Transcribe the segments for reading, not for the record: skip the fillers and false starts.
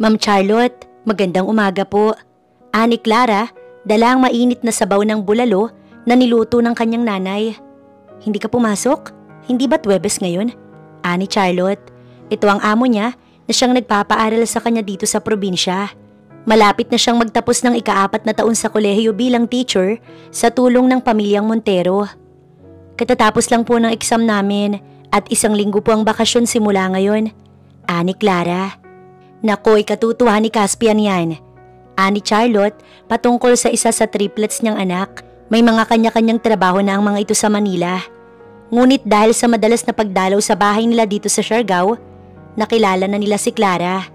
Ma'am Charlotte, magandang umaga po. Ani Clara, dala ang mainit na sabaw ng bulalo na niluto ng kanyang nanay. Hindi ka pumasok? Hindi ba't Huwebes ngayon? Ani Charlotte, ito ang amo niya na siyang nagpapaaral sa kanya dito sa probinsya. Malapit na siyang magtapos ng ika-4 na taon sa kolehiyo bilang teacher sa tulong ng pamilyang Montero. Katatapos lang po ng exam namin at 1 linggo po ang bakasyon simula ngayon. Ani Clara. Nakoy, katutuwa ni Caspian yan. Ani Charlotte, patungkol sa isa sa triplets niyang anak. May mga kanya-kanyang trabaho na ang mga ito sa Manila. Ngunit dahil sa madalas na pagdalaw sa bahay nila dito sa Siargao, nakilala na nila si Clara.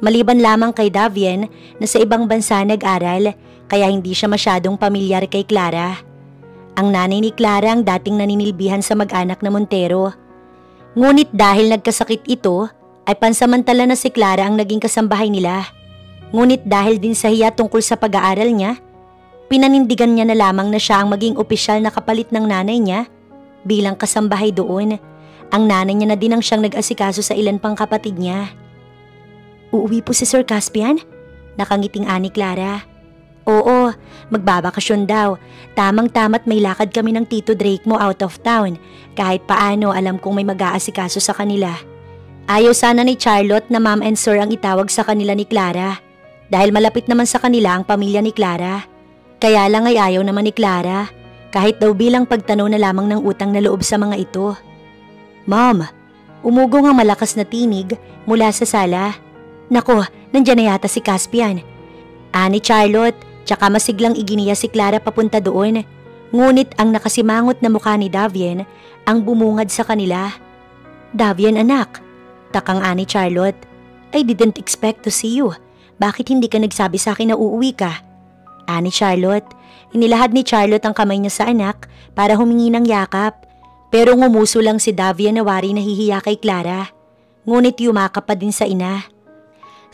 Maliban lamang kay Davien na sa ibang bansa nag-aral, kaya hindi siya masyadong pamilyar kay Clara. Ang nanay ni Clara ang dating naninilbihan sa mag-anak na Montero. Ngunit dahil nagkasakit ito, ay pansamantala na si Clara ang naging kasambahay nila. Ngunit dahil din sa hiya tungkol sa pag-aaral niya, pinanindigan niya na lamang na siya ang maging opisyal na kapalit ng nanay niya bilang kasambahay doon. Ang nanay niya na din ang siyang nag-asikaso sa ilan pang kapatid niya. Uuwi po si Sir Caspian? Nakangiting ani Clara. Oo, magbabakasyon daw. Tamang-tama't may lakad kami ng Tito Drake mo out of town. Kahit paano alam kong may mag-aasikaso sa kanila. Ayaw sana ni Charlotte na ma'am and sir ang itawag sa kanila ni Clara. Dahil malapit naman sa kanila ang pamilya ni Clara. Kaya lang ay ayaw naman ni Clara. Kahit daw bilang pagtanaw na lamang ng utang na loob sa mga ito. Ma'am, umugong ang malakas na tinig mula sa sala. Nako, nandyan na yata si Caspian. Ani Charlotte, tsaka masiglang iginiya si Clara papunta doon. Ngunit ang nakasimangot na mukha ni Davien ang bumungad sa kanila. Davien anak, takang ani Charlotte. I didn't expect to see you. Bakit hindi ka nagsabi sa akin na uuwi ka? Ani Charlotte, inilahad ni Charlotte ang kamay niya sa anak para humingi ng yakap. Pero ngumuso lang si Davien na wari nahihiya kay Clara. Ngunit yumakap pa din sa ina.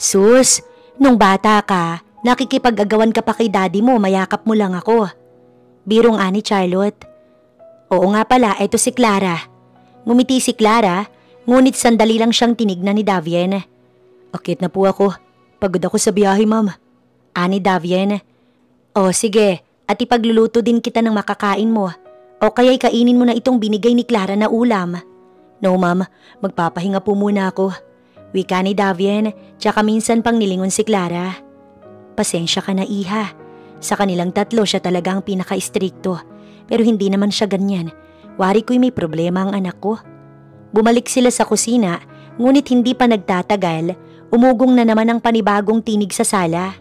Sus, nung bata ka, nakikipag-agawan ka pa kay daddy mo, mayakap mo lang ako. Birong ani Charlotte. Oo nga pala, eto si Clara. Ngumiti si Clara, ngunit sandali lang siyang tinignan ni Davien. Akit na po ako. Pagod ako sa biyahe, ma'am. Ani Davien. O sige, at ipagluluto din kita ng makakain mo. O kaya'y kainin mo na itong binigay ni Clara na ulam. No, ma'am. Magpapahinga po muna ako. Wika ni Davien, tsaka minsan pang nilingon si Clara. Pasensya ka na, iha. Sa kanilang tatlo siya talaga ang pinaka-istrikto. Pero hindi naman siya ganyan. Wari ko'y may problema ang anak ko. Bumalik sila sa kusina, ngunit hindi pa nagtatagal, umugong na naman ang panibagong tinig sa sala.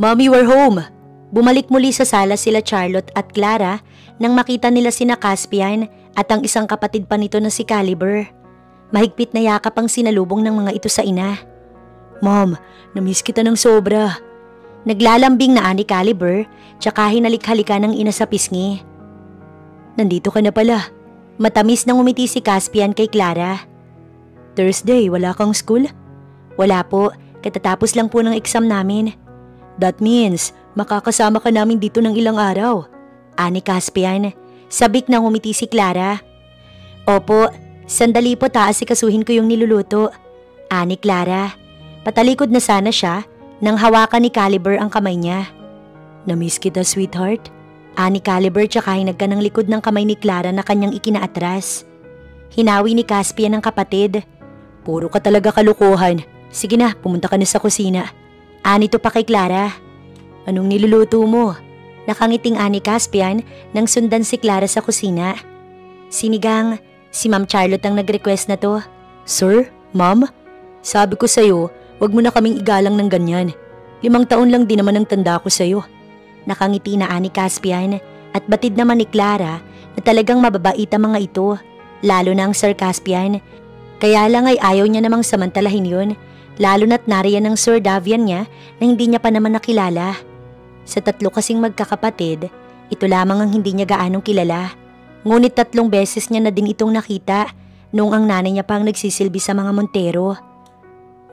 Mommy, we're home! Bumalik muli sa sala sila Charlotte at Clara nang makita nila sina Caspian at ang isang kapatid pa nito na si Caliber. Mahigpit na yakap ang sinalubong ng mga ito sa ina. Mom, namiss kita ng sobra. Naglalambing na ani Caliber, tsaka hinalik-halika ng ina sa pisngi. Nandito ka na pala. Matamis nang umiti si Caspian kay Clara. Thursday, wala kang school? Wala po, katatapos lang po ng exam namin. That means, makakasama ka namin dito ng ilang araw. Ani Caspian, sabik nang umiti si Clara. Opo, sandali po aasikasuhin ko yung niluluto. Ani Clara, patalikod na sana siya nang hawakan ni Caliber ang kamay niya. Namiss kita, sweetheart. Ani Caliber tsaka hinagka ng likod ng kamay ni Clara na kanyang ikinaatras. Hinawi ni Caspian ang kapatid. Puro ka talaga kalukuhan. Sige na, pumunta ka na sa kusina. Ani to pa kay Clara. Anong niluluto mo? Nakangiting ani Caspian nang sundan si Clara sa kusina. Sinigang, si Ma'am Charlotte ang nag-request na to. Sir? Ma'am? Sabi ko sa'yo, wag mo na kaming igalang ng ganyan. 5 taon lang din naman ang tanda ko sa'yo. Nakangiti na ani Caspian at batid naman ni Clara na talagang mababait ang mga ito, lalo na ang Sir Caspian. Kaya lang ay ayaw niya namang samantalahin yun, lalo na't nariyan ang Sir Davian niya na hindi niya pa naman nakilala. Sa 3 kasing magkakapatid, ito lamang ang hindi niya gaanong kilala. Ngunit 3 beses niya na din itong nakita noong ang nanay niya pa ang nagsisilbi sa mga Montero.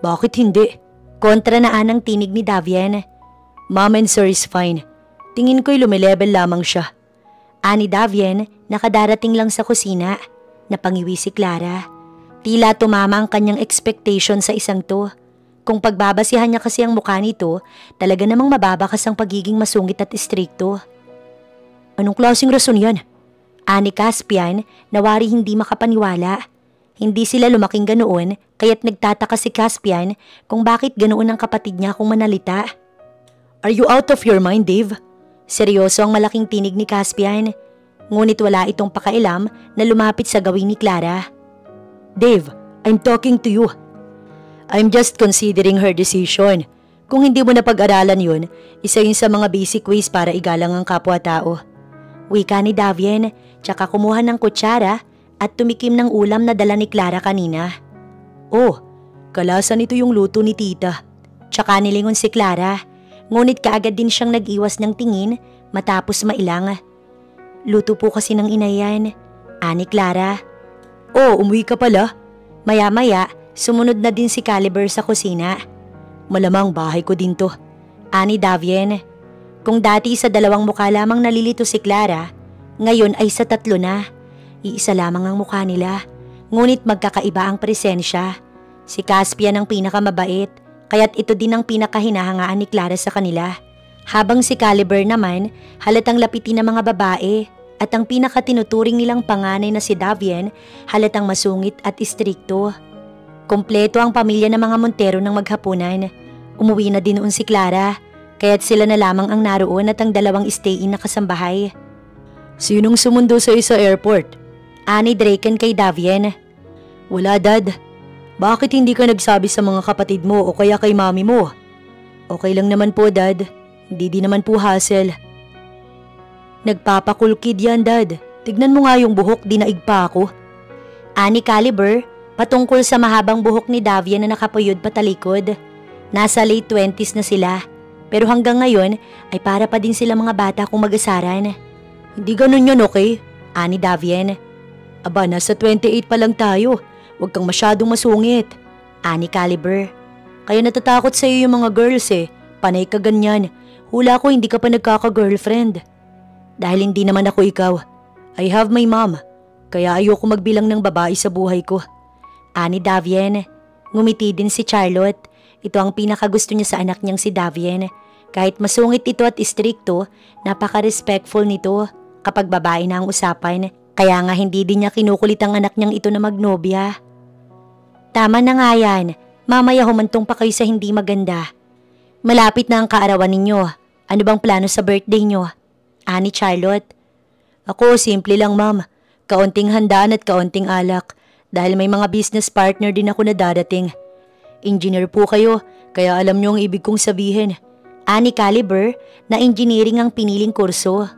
Bakit hindi? Kontra na anang tinig ni Davian. Mom and sir is fine. Tingin ko'y lumilevel lamang siya. Ani Davien, nakadarating lang sa kusina. Napangiwi si Clara. Tila tumama ang kanyang expectation sa isang to. Kung pagbabasihan niya kasi ang mukha nito, talaga namang mababakas ang pagiging masungit at istrikto. Anong klaseng rason yan? Ani Caspian na wari hindi makapaniwala. Hindi sila lumaking ganoon kaya't nagtataka si Caspian kung bakit ganoon ang kapatid niya kung manalita. Are you out of your mind, Dave? Seryoso ang malaking tinig ni Caspian. Ngunit wala itong pakailam na lumapit sa gawin ni Clara. Dave, I'm talking to you. I'm just considering her decision. Kung hindi mo na pag-aralan yun, isa yun sa mga basic ways para igalang ang kapwa-tao. Wika ni Davien, tsaka kumuha ng kutsara at tumikim ng ulam na dala ni Clara kanina. Oh, kalasan ito yung luto ni tita. Tsaka nilingon si Clara, ngunit kaagad din siyang nag-iwas ng tingin matapos mailang. Luto po kasi ng inay yan, ani Clara. Oh, umuwi ka pala. Maya-maya, sumunod na din si Caliber sa kusina. Malamang bahay ko din to, ani Davien. Kung dati sa 2 mukha lamang nalilito si Clara, ngayon ay sa 3 na. Iisa lamang ang mukha nila, ngunit magkakaiba ang presensya. Si Caspian ang pinakamabait, kaya't ito din ang pinakahinahangaan ni Clara sa kanila. Habang si Caliber naman, halatang lapitin ng mga babae at ang pinakatinuturing nilang panganay na si Davien halatang masungit at istrikto. Kompleto ang pamilya ng mga Montero ng maghapunan. Umuwi na din noon si Clara, kaya't sila na lamang ang naroon at ang 2 stay-in na kasambahay. Sinong sumundo sa isa airport? Ani Draken kay Davien. Wala, Dad. Bakit hindi ka nagsabi sa mga kapatid mo o kaya kay mami mo? Okay lang naman po, Dad. Hindi din naman po hassle. Nagpapakulkid yan, Dad. Tignan mo nga yung buhok, dinaig pa ako. Ani Caliber, patungkol sa mahabang buhok ni Davien na nakapuyod patalikod. Nasa late 20s na sila, pero hanggang ngayon ay para pa din sila mga bata kung mag-asaran. Hindi ganun yun, okay? Ani Davien. Aba, nasa 28 pa lang tayo. Huwag kang masyadong masungit. Ani Caliber. Kaya natatakot sa iyo yung mga girls eh. Panay ka ganyan. Hula ko hindi ka pa nagkaka-girlfriend. Dahil hindi naman ako ikaw. I have my mom. Kaya ayoko magbilang ng babae sa buhay ko. Ani Davien. Ngumiti din si Charlotte. Ito ang pinakagusto niya sa anak niyang si Davien. Kahit masungit ito at istrikto, napaka-respectful nito kapag babae na ang usapan. Kaya nga hindi din niya kinukulit ang anak niyang ito na magnobya. Tama na nga yan. Mamaya humantong pa kayo sa hindi maganda. Malapit na ang kaarawan ninyo. Ano bang plano sa birthday niyo? Ani Charlotte. Ako, simple lang, ma'am. Kaunting handaan at kaunting alak. Dahil may mga business partner din ako na dadating. Engineer po kayo, kaya alam niyo ang ibig kong sabihin. Ani Caliber na engineering ang piniling kurso.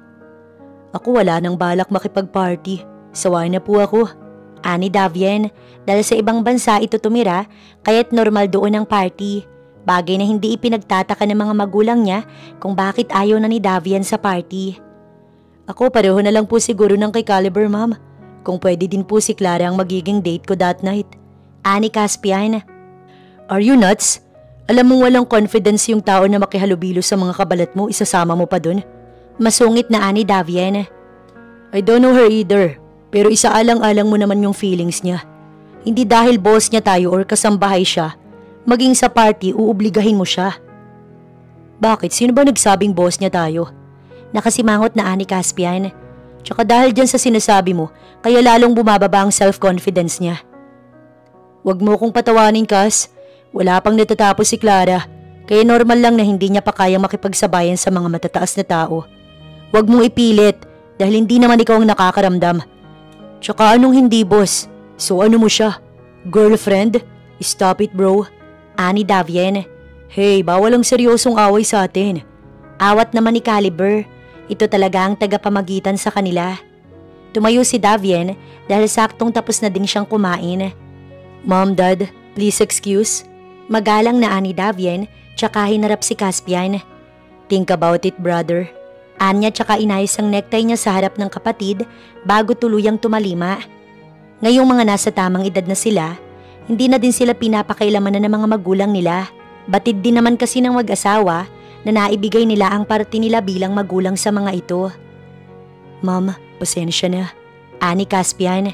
Ako wala nang balak makipag-party. Sawa na po ako. Ani Davien, dahil sa ibang bansa ito tumira, kaya't normal doon ang party. Bagay na hindi ipinagtataka ng mga magulang niya kung bakit ayaw na ni Davien sa party. Ako pareho na lang po siguro ng kay Caliber, ma'am. Kung pwede din po si Clara ang magiging date ko that night. Ani Caspian. Are you nuts? Alam mong walang confidence yung tao na makihalubilo sa mga kabalat mo, isasama mo pa dun? Masungit na ani Davien. I don't know her either, pero isaalang-alang mo naman yung feelings niya. Hindi dahil boss niya tayo or kasambahay siya, maging sa party uubligahin mo siya. Bakit? Sino ba nagsabing boss niya tayo? Nakasimangot na ani Caspian. Tsaka dahil dyan sa sinasabi mo, kaya lalong bumababa ang self-confidence niya. Huwag mo kong patawanin, Cas. Wala pang natatapos si Clara, kaya normal lang na hindi niya pa kayang makipagsabayan sa mga matataas na tao. Huwag mong ipilit dahil hindi naman ikaw ang nakakaramdam. Tsaka anong hindi, boss? So ano mo siya? Girlfriend? Stop it, bro. Ani Davien. Hey, bawal ang seryosong away sa atin. Awat naman ni Caliber. Ito talaga ang tagapamagitan sa kanila. Tumayo si Davien dahil saktong tapos na din siyang kumain. Mom, Dad, please excuse. Magalang na ani Davien, tsaka hinarap si Caspian. Think about it, brother. Anya tsaka inayos ang necktie niya sa harap ng kapatid bago tuluyang tumalima. Ngayong mga nasa tamang edad na sila, hindi na din sila pinapakailaman na ng mga magulang nila. Batid din naman kasi ng mag-asawa na naibigay nila ang parte nila bilang magulang sa mga ito. Mom, pasensya na. Ani Caspian.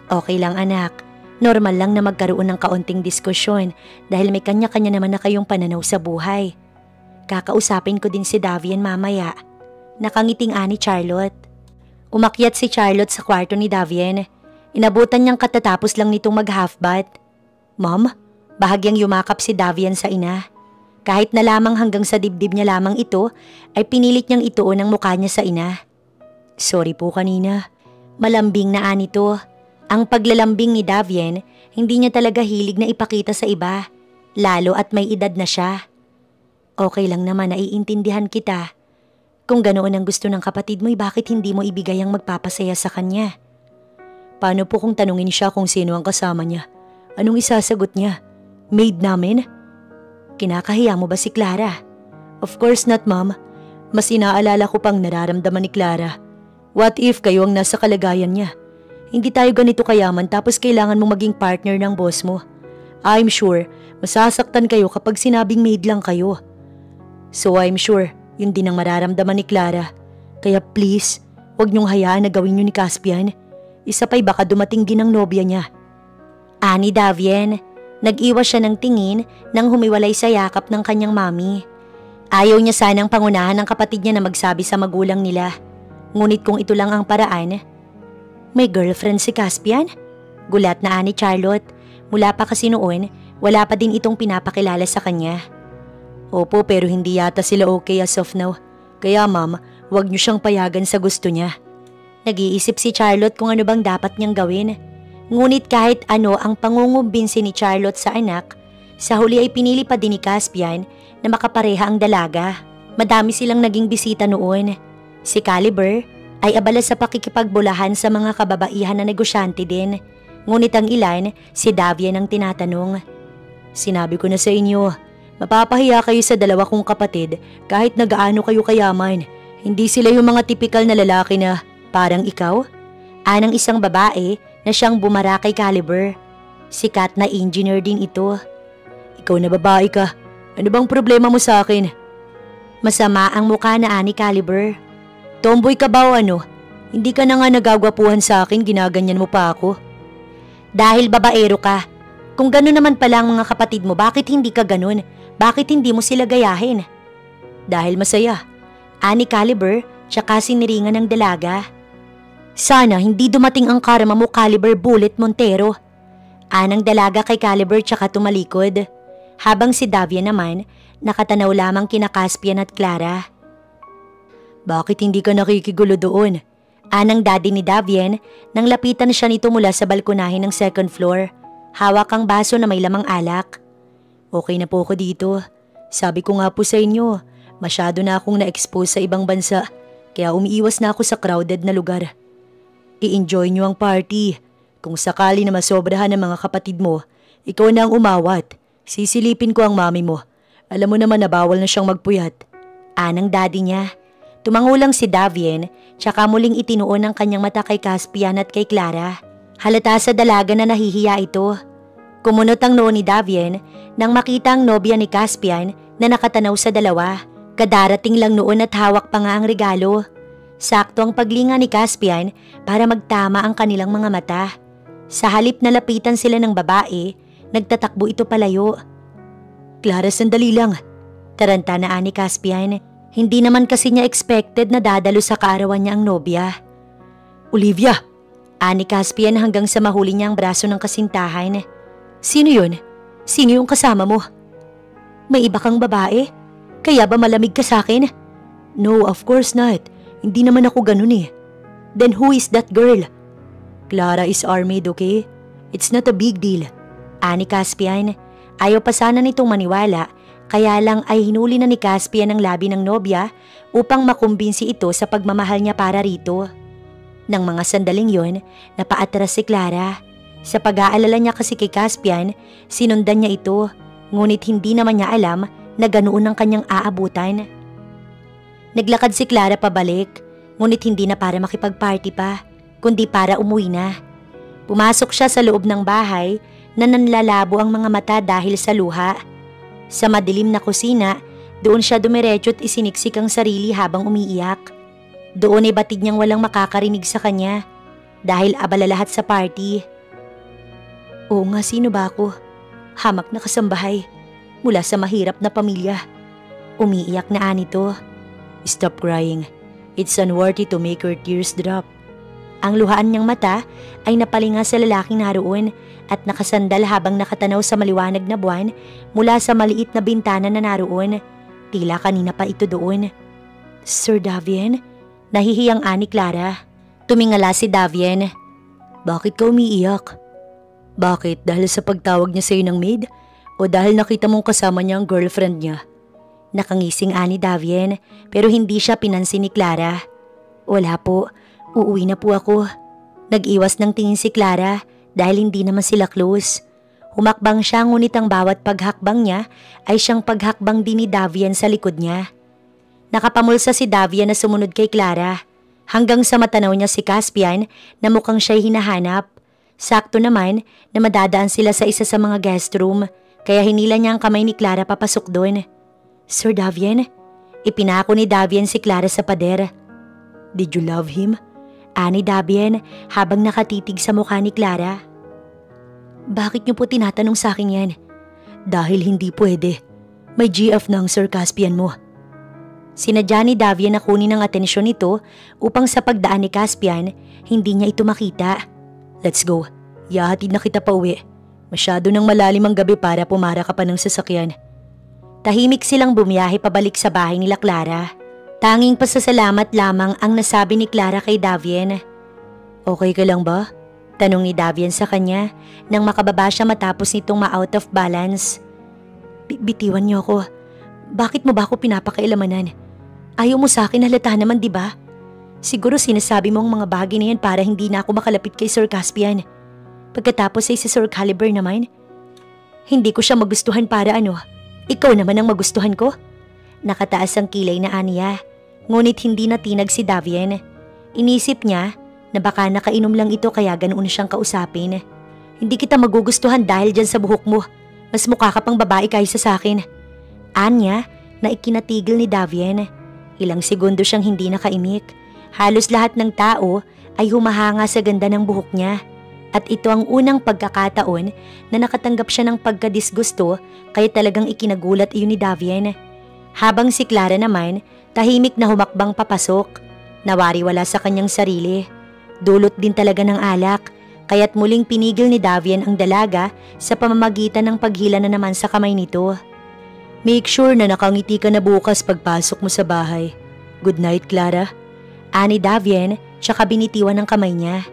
Okay lang anak. Normal lang na magkaroon ng kaunting diskusyon dahil may kanya-kanya naman na kayong pananaw sa buhay. Kakausapin ko din si Davian mamaya. Nakangiting ani Charlotte. Umakyat si Charlotte sa kwarto ni Davian. Inabutan niyang katatapos lang nitong mag-half bath. Mom, bahagyang yumakap si Davian sa ina. Kahit na lamang hanggang sa dibdib niya lamang ito, ay pinilit niyang ituon ang mukha niya sa ina. Sorry po kanina. Malambing na anito. Ang paglalambing ni Davian, hindi niya talaga hilig na ipakita sa iba, lalo at may edad na siya. Okay lang naman, naiintindihan kita. Kung ganoon ang gusto ng kapatid mo'y bakit hindi mo ibigay ang magpapasaya sa kanya? Paano po kung tanungin siya kung sino ang kasama niya? Anong isasagot niya? Maid namin? Kinakahiya mo ba si Clara? Of course not, Mom. Mas inaalala ko pang nararamdaman ni Clara. What if kayo ang nasa kalagayan niya? Hindi tayo ganito kayaman tapos kailangan mong maging partner ng boss mo. I'm sure, masasaktan kayo kapag sinabing maid lang kayo. So I'm sure, yun din ang mararamdaman ni Clara. Kaya please, huwag niyong hayaan na gawin niyo ni Caspian. Isa pa'y baka dumating din ang nobya niya. Ani Davian, nag-iwas siya ng tingin nang humiwalay sa yakap ng kanyang mami. Ayaw niya sanang pangunahan ng kapatid niya na magsabi sa magulang nila. Ngunit kung ito lang ang paraan, may girlfriend si Caspian? Gulat na ani Charlotte. Mula pa kasi noon, wala pa din itong pinapakilala sa kanya. Opo, pero hindi yata sila okay as of now. Kaya ma'am, huwag niyo siyang payagan sa gusto niya. Nag-iisip si Charlotte kung ano bang dapat niyang gawin. Ngunit kahit ano ang pangungumbinsi ni Charlotte sa anak, sa huli ay pinili pa din ni Caspian na makapareha ang dalaga. Madami silang naging bisita noon. Si Caliber ay abala sa pakikipagbulahan sa mga kababaihan na negosyante din. Ngunit ang ilan, si Davian ang tinatanong. Sinabi ko na sa inyo, mapapahiya kayo sa dalawa kong kapatid kahit na gaano kayo kayaman. Hindi sila yung mga tipikal na lalaki na parang ikaw. Anang isang babae na siyang bumara kay Caliber. Sikat na engineer din ito. Ikaw na babae ka. Ano bang problema mo sa akin? Masama ang mukha na ani Caliber. Tomboy ka ba o ano? Hindi ka na nga nagagwapuhan sa akin, ginaganyan mo pa ako. Dahil babaero ka. Kung gano'n naman pala ang mga kapatid mo, bakit hindi ka gano'n? Bakit hindi mo sila gayahin? Dahil masaya. Ani Caliber, tsaka siniringan ng dalaga. Sana hindi dumating ang karma mo, Caliber Bullet Montero. Anang dalaga kay Caliber tsaka tumalikod. Habang si Davian naman, nakatanaw lamang kina Caspian at Clara. Bakit hindi ka nakikigulo doon? Anang daddy ni Davian nang lapitan siya nito mula sa balkonahin ng second floor. Hawak ang baso na may lamang alak. Okay na po ako dito. Sabi ko nga po sa inyo, masyado na akong na-expose sa ibang bansa, kaya umiiwas na ako sa crowded na lugar. I-enjoy nyo ang party. Kung sakali na masobrahan ng mga kapatid mo, ikaw na ang umawat. Sisilipin ko ang mami mo. Alam mo naman na bawal na siyang magpuyat. Anang daddy niya. Tumangulang si Davian, tsaka muling itinuon ang kanyang mata kay Caspian at kay Clara. Halata sa dalaga na nahihiya ito. Kumunot ang noo ni Davian nang makita ang nobya ni Caspian na nakatanaw sa dalawa. Kadarating lang noon at hawak pa nga ang regalo. Sakto ang paglinga ni Caspian para magtama ang kanilang mga mata. Sa halip na lapitan sila ng babae, nagtatakbo ito palayo. Clara, sandali lang. Taranta na ani Caspian. Hindi naman kasi niya expected na dadalo sa kaarawan niya ang nobya. Olivia! Ani Caspian hanggang sa mahuli niya ang braso ng kasintahan. Sino yun? Sino yung kasama mo? May iba kang babae? Kaya ba malamig ka sa akin? No, of course not. Hindi naman ako ganun eh. Then who is that girl? Clara is our maid, okay? It's not a big deal. Ani Caspian. Ayaw pa sana nitong maniwala. Kaya lang ay hinuli na ni Caspian ang labi ng nobya upang makumbinsi ito sa pagmamahal niya para rito. Nang mga sandaling yon, napaatras si Clara. Sa pag-aalala niya kasi kay Caspian, sinundan niya ito, ngunit hindi naman niya alam na ganoon ang kanyang aabutan. Naglakad si Clara pabalik, ngunit hindi na para makipag-party pa, kundi para umuwi na. Pumasok siya sa loob ng bahay na nanlalabo ang mga mata dahil sa luha. Sa madilim na kusina, doon siya dumiretso't isiniksik ang sarili habang umiiyak. Doon ay batid niyang walang makakarinig sa kanya dahil abala lahat sa party. Oo nga, sino ba ako? Hamak na kasambahay mula sa mahirap na pamilya. Umiiyak na anito. Stop crying. It's unworthy to make your tears drop. Ang luhaan niyang mata ay napalinga sa lalaking naroon at nakasandal habang nakatanaw sa maliwanag na buwan mula sa maliit na bintana na naroon. Tila kanina pa ito doon. Sir Davien? Nahihiyang ani Clara. Tumingala si Davien. Bakit ka umiiyak? Bakit? Dahil sa pagtawag niya sa'yo ng maid? O dahil nakita mong kasama niya ang girlfriend niya? Nakangising ani Davien pero hindi siya pinansin ni Clara. Wala po. Uuwi na po ako. Nag-iwas ng tingin si Clara dahil hindi naman sila close. Humakbang siya ngunit ang bawat paghakbang niya ay siyang paghakbang din ni Davien sa likod niya. Nakapamulsa si Davien na sumunod kay Clara hanggang sa matanaw niya si Caspian na mukhang siya'y hinahanap. Sakto naman na madadaan sila sa isa sa mga guest room kaya hinila niya ang kamay ni Clara papasok doon. Sir Davien? Ipinako ni Davien si Clara sa pader. Did you love him? Ani Davien habang nakatitig sa mukha ni Clara. Bakit niyo po tinatanong sa akin yan? Dahil hindi pwede. May GF na ang Sir Caspian mo. Sinadya ni Davien na kunin ang atensyon nito upang sa pagdaan ni Caspian, hindi niya ito makita. Let's go. Yahatid na kita pa uwi. Masyado nang malalim ang gabi para pumara ka pa ng sasakyan. Tahimik silang bumiyahe pabalik sa bahay nila Clara. Tanging pasasalamat lamang ang nasabi ni Clara kay Davien. Okay ka lang ba? Tanong ni Davien sa kanya nang makababa siya matapos nitong ma-out of balance. Bitiwan niyo ako. Bakit mo ba ako pinapakailamanan? Ayaw mo sa akin, halata naman, di ba? Siguro sinasabi mo ang mga bagay na yan para hindi na ako makalapit kay Sir Caspian. Pagkatapos ay si Sir Caliber naman. Hindi ko siya magustuhan para ano? Ikaw naman ang magustuhan ko? Nakataas ang kilay na aniya. Ngunit hindi natinag si Davien. Inisip niya na baka nakainom lang ito kaya ganoon siyang kausapin. Hindi kita magugustuhan dahil dyan sa buhok mo. Mas mukha ka pang babae kaysa sa akin. Anya na ikinatigil ni Davien. Ilang segundo siyang hindi nakaimik. Halos lahat ng tao ay humahanga sa ganda ng buhok niya. At ito ang unang pagkakataon na nakatanggap siya ng pagkadisgusto kaya talagang ikinagulat iyon ni Davien. Habang si Clara naman, tahimik na humakbang papasok. Nawariwala sa kanyang sarili. Dulot din talaga ng alak, kaya't muling pinigil ni Davien ang dalaga sa pamamagitan ng paghila na naman sa kamay nito. Make sure na nakangiti ka na bukas pagpasok mo sa bahay. Good night, Clara. Ani Davien, tsaka binitiwan ng kamay niya.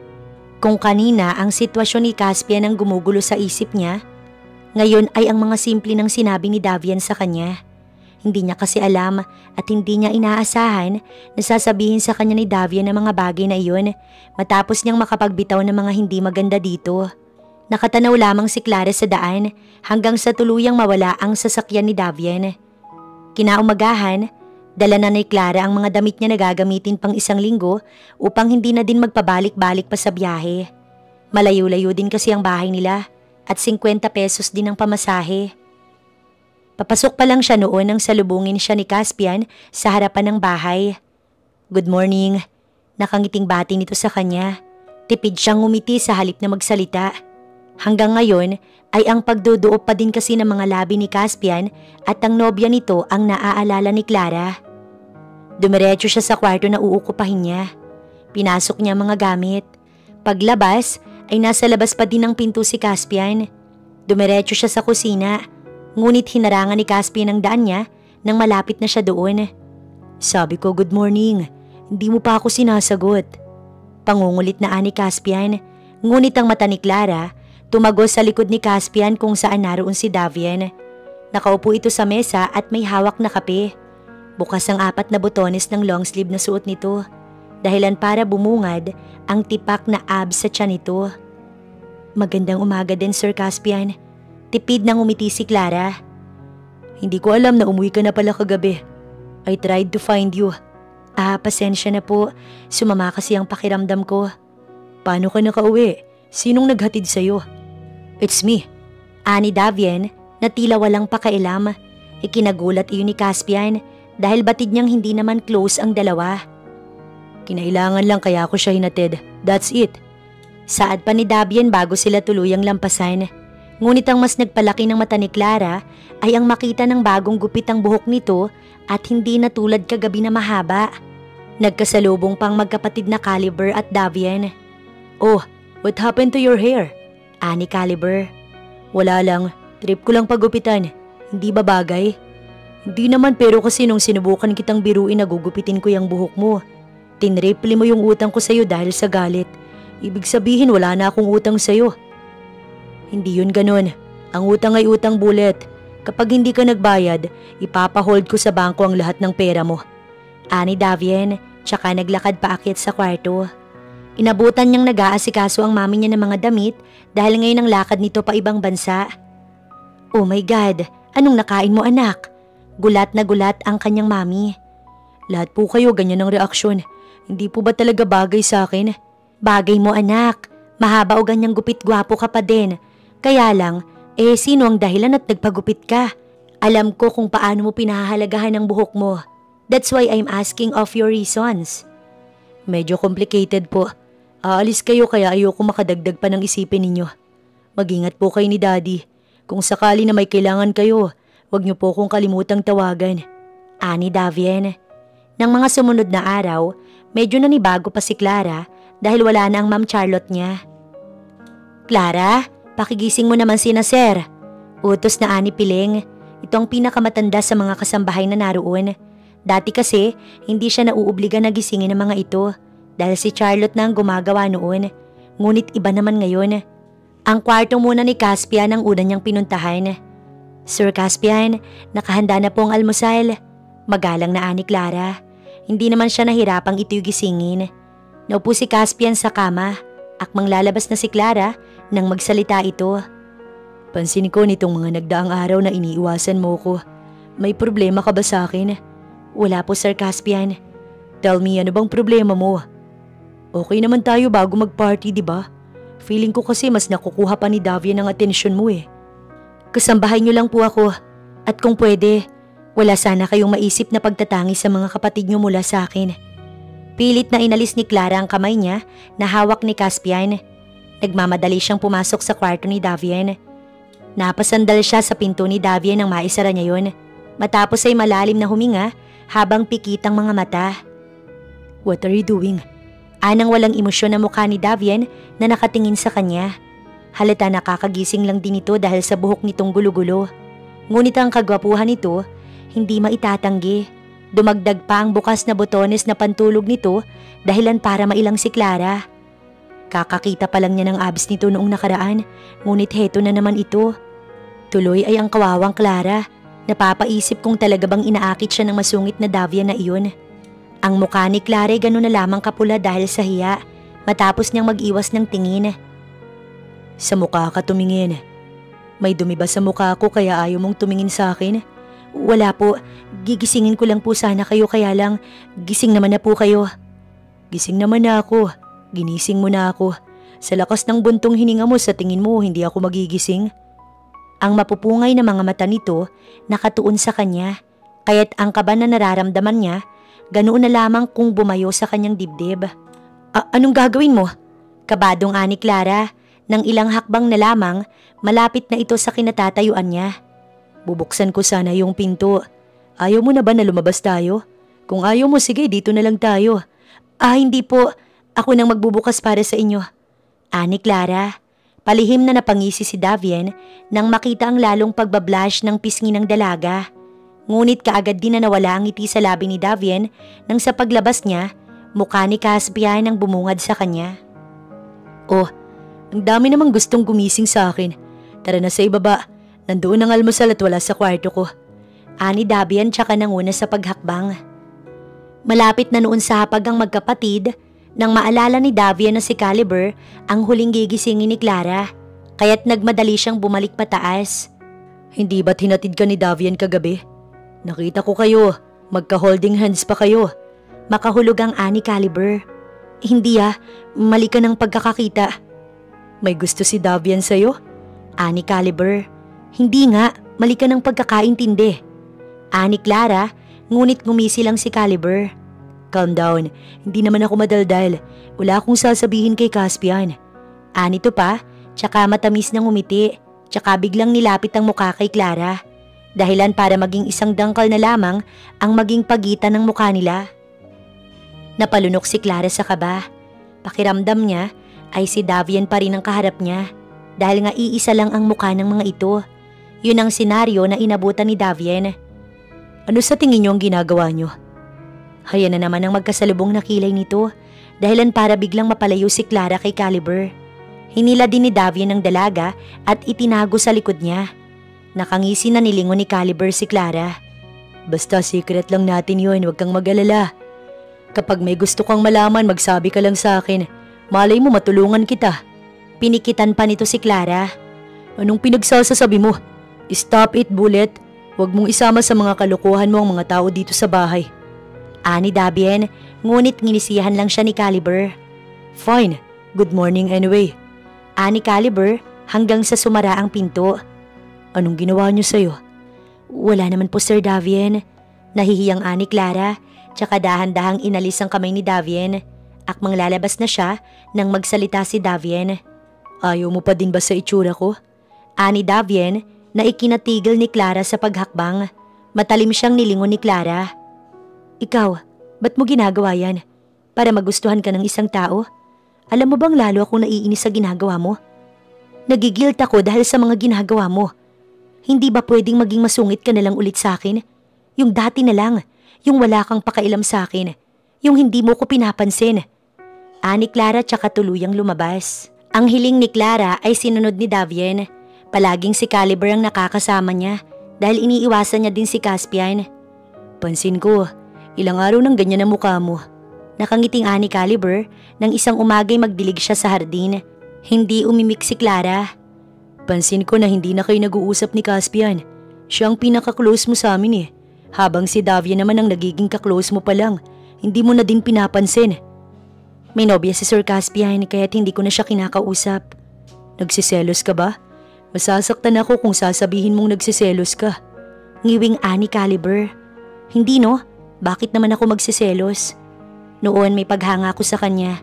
Kung kanina ang sitwasyon ni Caspian ang gumugulo sa isip niya, ngayon ay ang mga simple ng sinabi ni Davien sa kanya. Hindi niya kasi alam at hindi niya inaasahan na sasabihin sa kanya ni Davien ang mga bagay na iyon matapos niyang makapagbitaw ng mga hindi maganda dito. Nakatanaw lamang si Clara sa daan hanggang sa tuluyang mawala ang sasakyan ni Davien. Kinaumagahan, dala na ni Clara ang mga damit niya na gagamitin pang isang linggo upang hindi na din magpabalik-balik pa sa biyahe. Malayo-layo din kasi ang bahay nila at 50 pesos din ang pamasahe. Papasok pa lang siya noon nang salubungin siya ni Caspian sa harapan ng bahay. Good morning. Nakangiting bati nito sa kanya. Tipid siyang ngumiti sa halip na magsalita. Hanggang ngayon ay ang pagduduop pa din kasi ng mga labi ni Caspian at ang nobya nito ang naaalala ni Clara. Dumiretso siya sa kwarto na uukupahin niya. Pinasok niya mga gamit. Paglabas ay nasa labas pa din ng pinto si Caspian. Dumiretso siya sa kusina. Ngunit hinarangan ni Caspian ang daan niya nang malapit na siya doon. Sabi ko good morning, hindi mo pa ako sinasagot. Pangungulit na ani Caspian, ngunit ang mata ni Clara tumagos sa likod ni Caspian kung saan naroon si Davien. Nakaupo ito sa mesa at may hawak na kape. Bukas ang 4 na botones ng long sleeve na suot nito, dahilan para bumungad ang tipak na abs sa tiyan nito. Magandang umaga din, Sir Caspian. Tipid nang umiti si Clara. Hindi ko alam na umuwi ka na pala kagabi. I tried to find you. Pasensya na po. Sumama kasi ang pakiramdam ko. Paano ka nakauwi? Sinong naghatid sa'yo? It's me. Ani Davien na tila walang pakailam. Ikinagulat iyon ni Caspian dahil batid niyang hindi naman close ang dalawa. Kinailangan lang kaya ako siya hinatid. That's it. Saad pa ni Davian bago sila tuluyang lampasan. Ngunit ang mas nagpalaki ng mata ni Clara ay ang makita ng bagong gupit ang buhok nito at hindi na tulad kagabi na mahaba. Nagkasalubong pang magkapatid na Caliber at Davian. "Oh, what happened to your hair?" Ani Caliber. "Wala lang, trip ko lang pagupitan. Hindi ba bagay?" "Hindi naman, pero kasi nung sinubukan kitang biruin na gugupitin ko yung buhok mo, tinriple mo yung utang ko sa'yo dahil sa galit. Ibig sabihin wala na akong utang sa'yo." "Hindi yun ganun. Ang utang ay utang, Bullet. Kapag hindi ka nagbayad, ipapahold ko sa bangko ang lahat ng pera mo." Ani Davian, tsaka naglakad paakyat sa kwarto. Inabutan niyang nag-aasikaso ang mami niya ng mga damit dahil ngayon ang lakad nito pa ibang bansa. "Oh my God, anong nakain mo anak?" Gulat na gulat ang kanyang mami. "Lahat po kayo ganyan ang reaksyon. Hindi po ba talaga bagay sa akin?" "Bagay mo anak. Mahaba o ganyang gupit, gwapo ka pa din. Kaya lang, sino ang dahilan at nagpagupit ka? Alam ko kung paano mo pinahahalagahan ang buhok mo. That's why I'm asking of your reasons." "Medyo complicated po. Aalis kayo kaya ayoko makadagdag pa ng isipin ninyo. Mag-ingat po kayo ni Daddy. Kung sakali na may kailangan kayo, huwag niyo po akong kalimutang tawagan." Ani Davian. Nang mga sumunod na araw, medyo nanibago pa si Clara dahil wala na ang Ma'am Charlotte niya. "Clara, pakigising mo naman sina Sir." Utos na Ani Piling. Ito ang pinakamatanda sa mga kasambahay na naroon. Dati kasi, hindi siya nauubliga na gisingin ng mga ito dahil si Charlotte na ang gumagawa noon. Ngunit iba naman ngayon. Ang kwarto muna ni Caspian ang una niyang pinuntahan. "Sir Caspian, nakahanda na po ang almusal." Magalang na Ani Clara. Hindi naman siya nahirapang ito'y gisingin. Naupo si Caspian sa kama. Akmang lalabas na si Clara nang magsalita ito. "Pansin ko nitong mga nagdaang araw na iniiwasan mo ko. May problema ka ba sa akin?" "Wala po Sir Caspian." "Tell me, ano bang problema mo?" "Okay naman tayo bago mag-party, di ba? Feeling ko kasi mas nakukuha pa ni Davian ang atensyon mo eh." "Kasambahay niyo lang po ako. At kung pwede, wala sana kayong maisip na pagtatangi sa mga kapatid niyo mula sa akin." Pilit na inalis ni Clara ang kamay niya na hawak ni Caspian. Nagmamadali siyang pumasok sa kwarto ni Davian. Napasandal siya sa pinto ni Davian nang maisara niya yun. Matapos ay malalim na huminga habang pikit ang mga mata. "What are you doing?" Anang walang emosyon na mukha ni Davian na nakatingin sa kanya. Halata nakakagising lang din ito dahil sa buhok nitong gulo-gulo. Ngunit ang kagwapuhan nito, hindi maitatanggi. Dumagdag pa ang bukas na botones na pantulog nito dahilan para mailang si Clara. Kakakita pa lang niya ng abs nito noong nakaraan, ngunit heto na naman ito. Tuloy ay ang kawawang Clara. Napapaisip kung talaga bang inaakit siya ng masungit na Davian na iyon. Ang mukha ni Clara ay gano'n na lamang kapula dahil sa hiya matapos niyang mag-iwas ng tingin. "Sa mukha ka tumingin. May dumi ba sa mukha ko kaya ayaw mong tumingin sa akin?" "Wala po. Gigisingin ko lang po sana kayo kaya lang gising naman na po kayo." "Gising naman na ako. Ginising mo na ako. Sa lakas ng buntong hininga mo sa tingin mo hindi ako magigising?" Ang mapupungay na mga mata nito nakatuon sa kanya, kaya't ang kaba na nararamdaman niya, ganoon na lamang kung bumayo sa kanyang dibdib. Anong gagawin mo?" Kabadong ani Clara. Nang ilang hakbang na lamang, malapit na ito sa kinatatayuan niya. "Bubuksan ko sana yung pinto. Ayaw mo na ba na lumabas tayo? Kung ayaw mo, sige, dito na lang tayo." Hindi po. Ako nang magbubukas para sa inyo." Ani Clara. Palihim na napangisi si Davian nang makita ang lalong pagbablash ng pisngi ng dalaga. Ngunit kaagad din na nawala ang ngiti sa labi ni Davian nang sa paglabas niya, mukha ni Caspian ang bumungad sa kanya. "Oh, ang dami namang gustong gumising sa akin. Tara na sa ibaba. Nandoon ang almusal at wala sa kwarto ko." Ani Davian tsaka nanguna sa paghakbang. Malapit na noon sa hapag ang magkapatid nang maalala ni Davian na si Caliber ang huling gigisingin ni Clara, kaya't nagmadali siyang bumalik pataas. "Hindi ba't hinatid ka ni Davian kagabi? Nakita ko kayo, magka-holding hands pa kayo." Makahulog ang ani Caliber. "Hindi mali ka ng pagkakakita." "May gusto si Davian sa'yo?" Ani Caliber. "Hindi nga, mali ka ng pagkakaintindi." Ani Clara, ngunit ngumisi lang si Caliber. "Calm down, hindi naman ako madaldal. Wala akong sasabihin kay Caspian. Anito pa, tsaka matamis ng umiti, tsaka biglang nilapit ang mukha kay Clara. Dahilan para maging isang dangkal na lamang ang maging pagitan ng mukha nila. Napalunok si Clara sa kaba. Pakiramdam niya ay si Davian pa rin ang kaharap niya dahil nga iisa lang ang mukha ng mga ito. Yun ang senaryo na inabutan ni Davian. Ano sa tingin niyo ang ginagawa niyo? Haya na naman ang magkasalubong na kilay nito dahilan para biglang mapalayo si Clara kay Caliber. Hinila din ni Davian ang dalaga at itinago sa likod niya. Nakangisi na nilingon ni Caliber si Clara. Basta secret lang natin yun, huwag kang mag-alala. Kapag may gusto kang malaman, magsabi ka lang sa akin. Malay mo matulungan kita. Pinikitan pa nito si Clara. Anong pinagsasasabi mo? Stop it, Bullet. Huwag mong isama sa mga kalokohan mo ang mga tao dito sa bahay. Ani Davian, ngunit nginisihan lang siya ni Caliber. Fine, good morning anyway. Ani Caliber hanggang sa sumara ang pinto. Anong ginawa niyo sa'yo? Wala naman po Sir Davian. Nahihiyang ani Clara, tsaka dahan-dahang inalis ang kamay ni Davian. Akmang lalabas na siya nang magsalita si Davian. Ayaw mo pa din ba sa itsura ko? Ani Davian na ikinatigil ni Clara sa paghakbang. Matalim siyang nilingon ni Clara. Ikaw, ba't mo ginagawa yan? Para magustuhan ka ng isang tao? Alam mo bang lalo akong naiinis sa ginagawa mo? Nagigilt ako dahil sa mga ginagawa mo. Hindi ba pwedeng maging masungit ka na lang ulit sa akin? Yung dati na lang, yung wala kang pakailam sa akin, yung hindi mo ko pinapansin. Ani Clara tsaka tuluyang lumabas. Ang hiling ni Clara ay sinunod ni Davian. Palaging si Caliber ang nakakasama niya dahil iniiwasan niya din si Caspian. Pansin ko, ilang araw nang ganyan ang mukha mo. Nakangiting ani Caliber nang isang umagay magdilig siya sa hardin. Hindi umimik si Clara. Pansin ko na hindi na kayo nag-uusap ni Caspian. Siya ang pinaka-close mo sa amin eh. Habang si Davian naman ang nagiging ka-close mo pa lang. Hindi mo na din pinapansin. May nobya si Sir Caspian kaya't hindi ko na siya kinakausap. Nagsiselos ka ba? Masasaktan ako kung sasabihin mong nagsiselos ka. Ngiwing ani Caliber. Hindi no? Bakit naman ako magsiselos? Noon may paghanga ko sa kanya.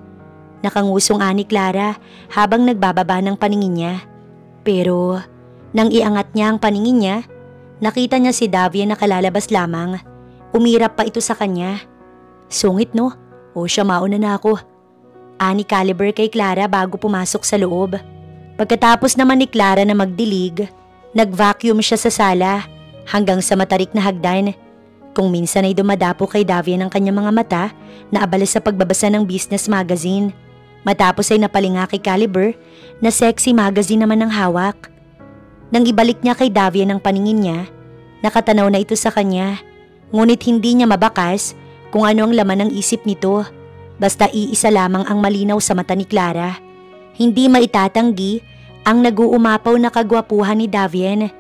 Nakangusong ani Clara habang nagbababa ng paningin niya. Pero nang iangat niya ang paningin niya, nakita niya si Davian na kalalabas lamang. Umirap pa ito sa kanya. Sungit no? O siya mauna na ako. Ani Caliber kay Clara bago pumasok sa loob. Pagkatapos naman ni Clara na magdilig, nag-vacuum siya sa sala hanggang sa matarik na hagdan. Kung minsan ay dumadapo kay Davian ang kanyang mga mata na abala sa pagbabasa ng business magazine. Matapos ay napalinga kay Caliber na sexy magazine naman ang hawak. Nang ibalik niya kay Davian ang paningin niya, nakatanaw na ito sa kanya. Ngunit hindi niya mabakas kung ano ang laman ng isip nito. Basta iisa lamang ang malinaw sa mata ni Clara. Hindi maitatanggi ang nag-uumapaw na kagwapuhan ni Davian.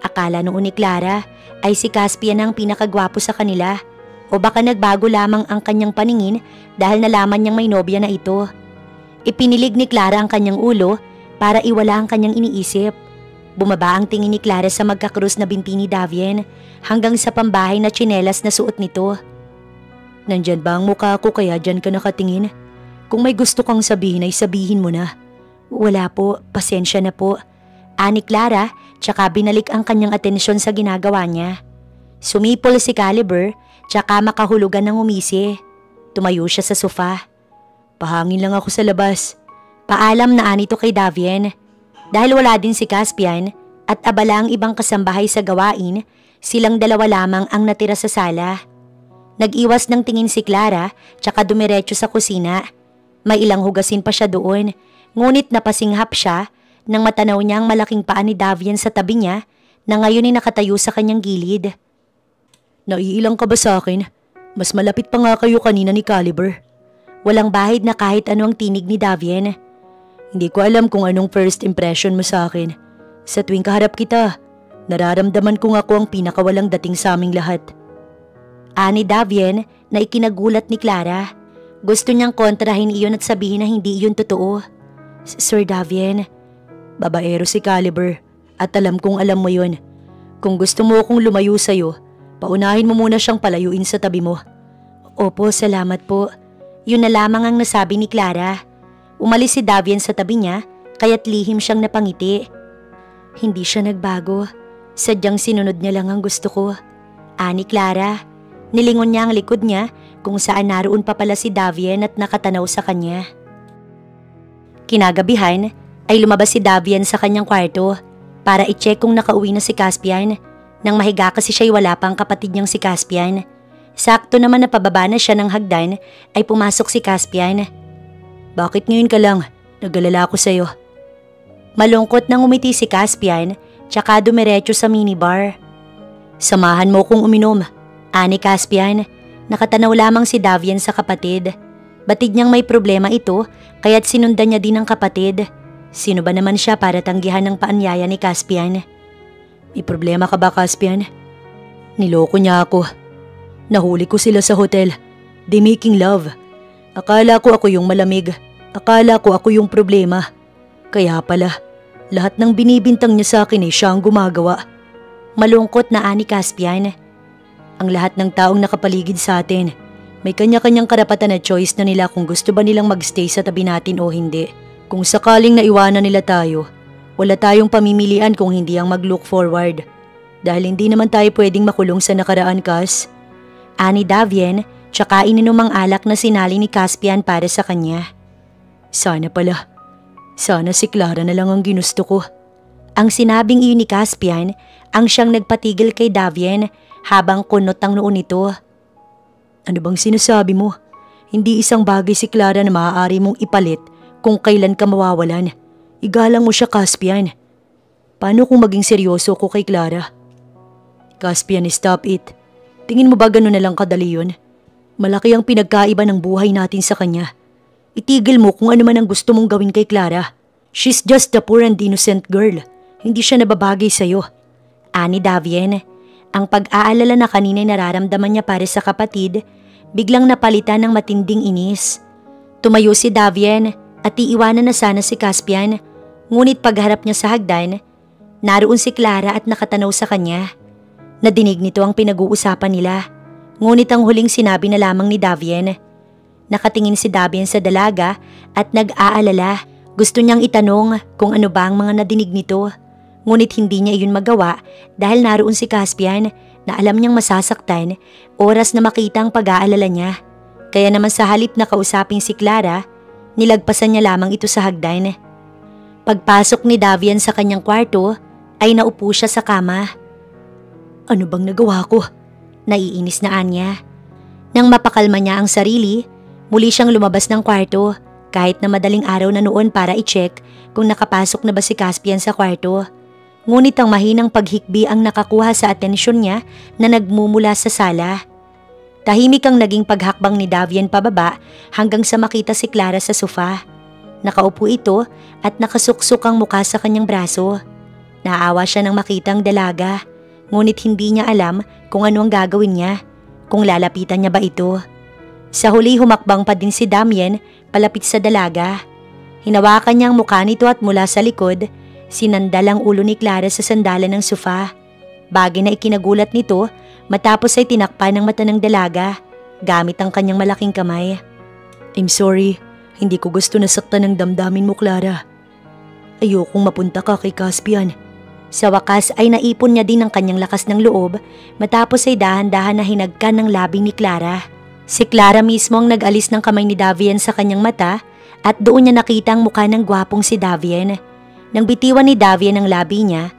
Akala noon ni Clara ay si Caspian ang pinakagwapo sa kanila o baka nagbago lamang ang kanyang paningin dahil nalaman niyang may nobya na ito. Ipinilig ni Clara ang kanyang ulo para iwala ang kanyang iniisip. Bumaba ang tingin ni Clara sa magkakrus na binti ni Davian hanggang sa pambahay na tsinelas na suot nito. Nandyan ba ang mukha ko kaya dyan ka nakatingin? Kung may gusto kang sabihin ay sabihin mo na. Wala po, pasensya na po. Ani Clara, tsaka binalik ang kanyang atensyon sa ginagawa niya. Sumipol si Caliber, tsaka makahulugan ng umisi. Tumayo siya sa sofa. Pahangin lang ako sa labas. Paalam na anito kay Davian. Dahil wala din si Caspian at abala ang ibang kasambahay sa gawain, silang dalawa lamang ang natira sa sala. Nag-iwas ng tingin si Clara, tsaka dumiretso sa kusina. May ilang hugasin pa siya doon, ngunit napasinghap siya nang matanaw niya ang malaking paa ni Davian sa tabi niya na ngayon ay nakatayo sa kanyang gilid. Naiilang ka ba sa akin? Mas malapit pa nga kayo kanina ni Caliber. Walang bahid na kahit ano ang tinig ni Davian. Hindi ko alam kung anong first impression mo sa akin. Sa tuwing kaharap kita, nararamdaman kong ako ang pinakawalang dating sa aming lahat. Ani Davian na ikinagulat ni Clara. Gusto niyang kontrahin iyon at sabihin na hindi iyon totoo. Sir Davian, babaero si Caliber at alam kong alam mo yun. Kung gusto mo akong lumayo sa'yo, paunahin mo muna siyang palayuin sa tabi mo. Opo, salamat po. Yun na lamang ang nasabi ni Clara. Umalis si Davian sa tabi niya kaya't lihim siyang napangiti. Hindi siya nagbago. Sadyang sinunod niya lang ang gusto ko. Ani Clara. Nilingon niya ang likod niya kung saan naroon pa pala si Davian at nakatanaw sa kanya. Kinagabihan ay lumabas si Davian sa kanyang kwarto para i-check kung nakauwi na si Caspian. Nang mahiga kasi siya'y wala pang kapatid niyang si Caspian. Sakto naman na pababa na siya ng hagdan ay pumasok si Caspian. Bakit ngayon ka lang? Nag-alala ako sa'yo. Malungkot nang umiti si Caspian tsaka dumiretso sa minibar. Samahan mo kong uminom. Ani Caspian, nakatanaw lamang si Davian sa kapatid. Batid niyang may problema ito kaya't sinundan niya din ang kapatid. Sino ba naman siya para tanggihan ng paanyaya ni Caspian? May problema ka ba, Caspian? Niloko niya ako. Nahuli ko sila sa hotel. They making love. Akala ko ako yung malamig. Akala ko ako yung problema. Kaya pala, lahat ng binibintang niya sa akin ay siya ang gumagawa. Malungkot na ani Caspian. Ang lahat ng taong nakapaligid sa atin, may kanya-kanyang karapatan na choice na nila kung gusto ba nilang magstay sa tabi natin o hindi. Kung sakaling naiwanan nila tayo, wala tayong pamimilian kung hindi ang mag-look forward. Dahil hindi naman tayo pwedeng makulong sa nakaraan, Cas. Ani Davian, tsaka ininom ang alak na sinali ni Caspian para sa kanya. Sana pala. Sana si Clara na lang ang ginusto ko. Ang sinabing iyon ni Caspian ang siyang nagpatigil kay Davian habang kunot ang noon nito. Ano bang sinasabi mo? Hindi isang bagay si Clara na maaari mong ipalit kung kailan ka mawawalan. Igalang mo siya, Caspian. Paano kung maging seryoso ko kay Clara? Caspian, stop it. Tingin mo ba gano'n na lang kadali yun? Malaki ang pinagkaiba ng buhay natin sa kanya. Itigil mo kung ano man ang gusto mong gawin kay Clara. She's just a poor and innocent girl. Hindi siya nababagay sa'yo. Ani Davian, ang pag-aalala na kanina'y nararamdaman niya para sa kapatid, biglang napalitan ng matinding inis. Tumayo si Davian at iiwanan na sana si Caspian, ngunit pagharap niya sa hagdan, naroon si Clara at nakatanaw sa kanya. Nadinig nito ang pinag-uusapan nila, ngunit ang huling sinabi na lamang ni Davian. Nakatingin si Davian sa dalaga at nag-aalala. Gusto niyang itanong kung ano ba ang mga nadinig nito. Ngunit hindi niya iyon magawa dahil naroon si Caspian na alam niyang masasaktan oras na makita ang pag-aalala niya. Kaya naman sa halip na kausapin si Clara, nilagpasan niya lamang ito sa hagdan. Pagpasok ni Davian sa kanyang kwarto ay naupo siya sa kama. Ano bang nagawa ko? Naiinis na anya. Nang mapakalma niya ang sarili, muli siyang lumabas ng kwarto kahit na madaling araw na noon para i-check kung nakapasok na ba si Caspian sa kwarto. Ngunit ang mahinang paghikbi ang nakakuha sa atensyon niya na nagmumula sa sala. Tahimik ang naging paghakbang ni Davian pababa hanggang sa makita si Clara sa sofa. Nakaupo ito at nakasuksok ang muka sa kanyang braso. Naawa siya nang makita ang dalaga, ngunit hindi niya alam kung ano ang gagawin niya, kung lalapitan niya ba ito. Sa huli humakbang pa din si Damian palapit sa dalaga. Hinawakan niya ang mukha nito at mula sa likod, sinandal ang ulo ni Clara sa sandalan ng sofa. Bagay na ikinagulat nito matapos ay tinakpan ng mata ng dalaga gamit ang kanyang malaking kamay. I'm sorry, hindi ko gusto na saktan ng damdamin mo, Clara. Ayokong mapunta ka kay Caspian. Sa wakas ay naipon niya din ang kanyang lakas ng loob matapos ay dahan-dahan na hinagkan ng labi ni Clara. Si Clara mismo ang nag-alis ng kamay ni Davian sa kanyang mata at doon niya nakita ang mukha ng gwapong si Davian. Nang bitiwan ni Davian ang labi niya,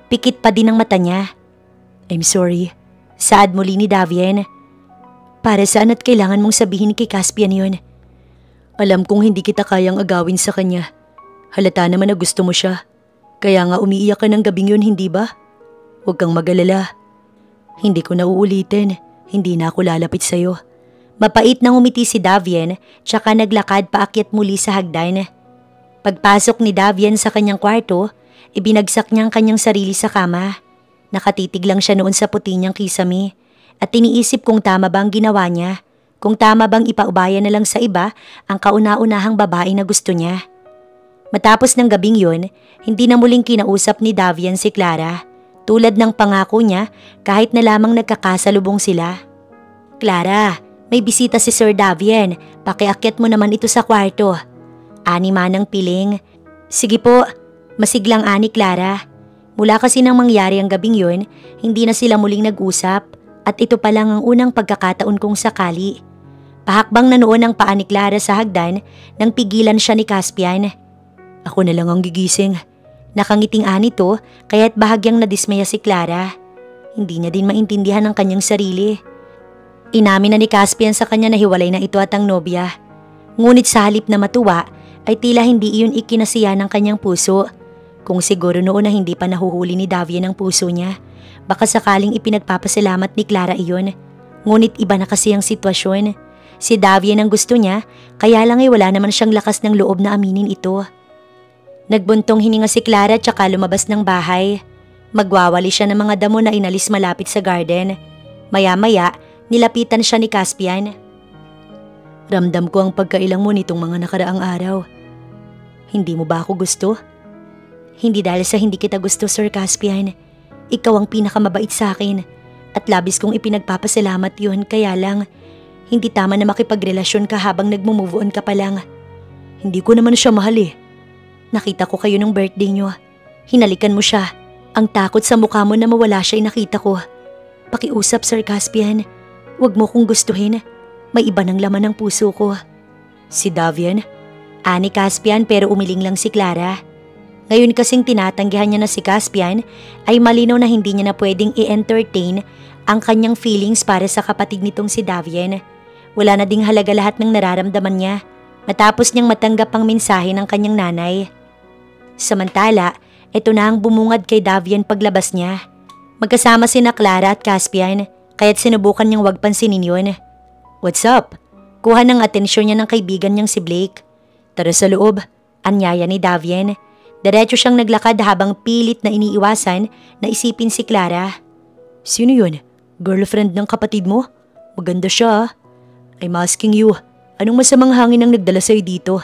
pikit pa din ang mata niya. I'm sorry, saad muli ni Davian. Para saan at kailangan mong sabihin kay Caspian yun? Alam kong hindi kita kayang agawin sa kanya. Halata naman na gusto mo siya. Kaya nga umiiyak ka ng gabing yun, hindi ba? Huwag kang mag-alala. Hindi ko na uulitin. Hindi na ako lalapit sa'yo. Mapait nang umiti si Davian tsaka naglakad paakyat muli sa hagdan. Pagpasok ni Davian sa kanyang kwarto, ibinagsak niya ang kanyang sarili sa kama. Nakatitig lang siya noon sa puti niyang kisame at iniisip kung tama ba ang ginawa niya, kung tama bang ipaubaya na lang sa iba ang kauna-unahang babae na gusto niya. Matapos ng gabing yun, hindi na muling kinausap ni Davian si Clara, tulad ng pangako niya kahit na lamang nagkakasalubong sila. Clara, may bisita si Sir Davian, pakiakyat mo naman ito sa kwarto. Ani manang piling. Sige po, masiglang ani Clara. Mula kasi nang mangyari ang gabing yun, hindi na sila muling nag-usap at ito pa lang ang unang pagkakataon kong sakali. Pahakbang na noon ang paa ni Clara sa hagdan nang pigilan siya ni Caspian. Ako na lang ang gigising. Nakangiting ani to kaya't bahagyang nadismaya si Clara. Hindi niya din maintindihan ang kanyang sarili. Inamin na ni Caspian sa kanya na hiwalay na ito at ang nobya. Ngunit sa halip na matuwa ay tila hindi iyon ikinasiya ng kanyang puso. Kung siguro noon na hindi pa nahuhuli ni Davian ang puso niya, baka sakaling ipinagpapasalamat ni Clara iyon. Ngunit iba na kasi ang sitwasyon. Si Davian ang gusto niya, kaya lang ay wala naman siyang lakas ng loob na aminin ito. Nagbuntong hininga si Clara tsaka lumabas ng bahay. Magwawali siya ng mga damo na inalis malapit sa garden. Maya-maya, nilapitan siya ni Caspian. Ramdam ko ang pagkailang mo nitong mga nakaraang araw. Hindi mo ba ako gusto? Hindi dahil sa hindi kita gusto, Sir Caspian. Ikaw ang pinakamabait sa akin at labis kong ipinagpapasalamat yun, kaya lang hindi tama na makipagrelasyon ka habang nagmo-move on ka pa lang. Hindi ko naman siya mahal eh. Nakita ko kayo nung birthday niyo. Hinalikan mo siya. Ang takot sa mukha mo na mawala siya ay nakita ko. Pakiusap, Sir Caspian. Huwag mo kong gustuhin. May iba ng laman ng puso ko. Si Davian? Ani Caspian pero umiling lang si Clara. Ngayon kasing tinatanggihan niya na si Caspian ay malinaw na hindi niya na pwedeng i-entertain ang kanyang feelings para sa kapatid nitong si Davian. Wala na ding halaga lahat ng nararamdaman niya matapos niyang matanggap ang mensahe ng kanyang nanay. Samantala, ito na ang bumungad kay Davian paglabas niya. Magkasama sina Clara at Caspian kaya't sinubukan niyang wag pansinin yun. What's up? Kuha ng atensyon niya ng kaibigan niyang si Blake. Tara sa loob, anyaya ni Davian. Diretso siyang naglakad habang pilit na iniiwasan na isipin si Clara. Sino yun? Girlfriend ng kapatid mo? Maganda siya. I'm asking you, anong masamang hangin ang nagdala sa'yo dito?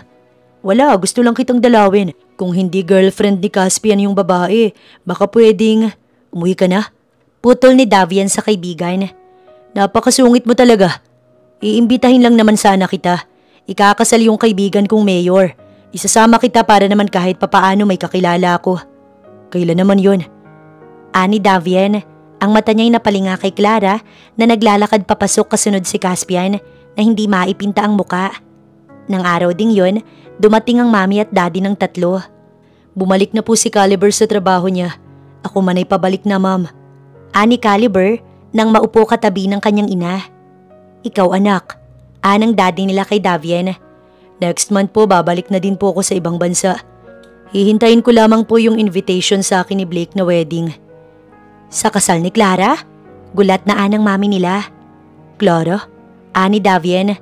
Wala, gusto lang kitang dalawin. Kung hindi girlfriend ni Caspian yung babae, baka pwedeng umuwi ka na. Putol ni Davian sa kaibigan. Napakasungit mo talaga. Iimbitahin lang naman sana kita. Ikakasal yung kaibigan kong mayor. Isasama kita para naman kahit papaano may kakilala ako. Kailan naman yun? Ani Davian, ang mata niya'y napalinga kay Clara na naglalakad papasok kasunod si Caspian na hindi maipinta ang muka. Nang araw ding yun, dumating ang mami at daddy ng tatlo. Bumalik na po si Caliber sa trabaho niya. Ako man ay pabalik na, ma'am. Ani Caliber nang maupo katabi ng kanyang ina. Ikaw anak, anang daddy nila kay Davian. Next month po babalik na din po ako sa ibang bansa. Hihintayin ko lamang po yung invitation sa akin ni Blake na wedding. Sa kasal ni Clara? Gulat na anang mami nila. Clara? Ani Davian?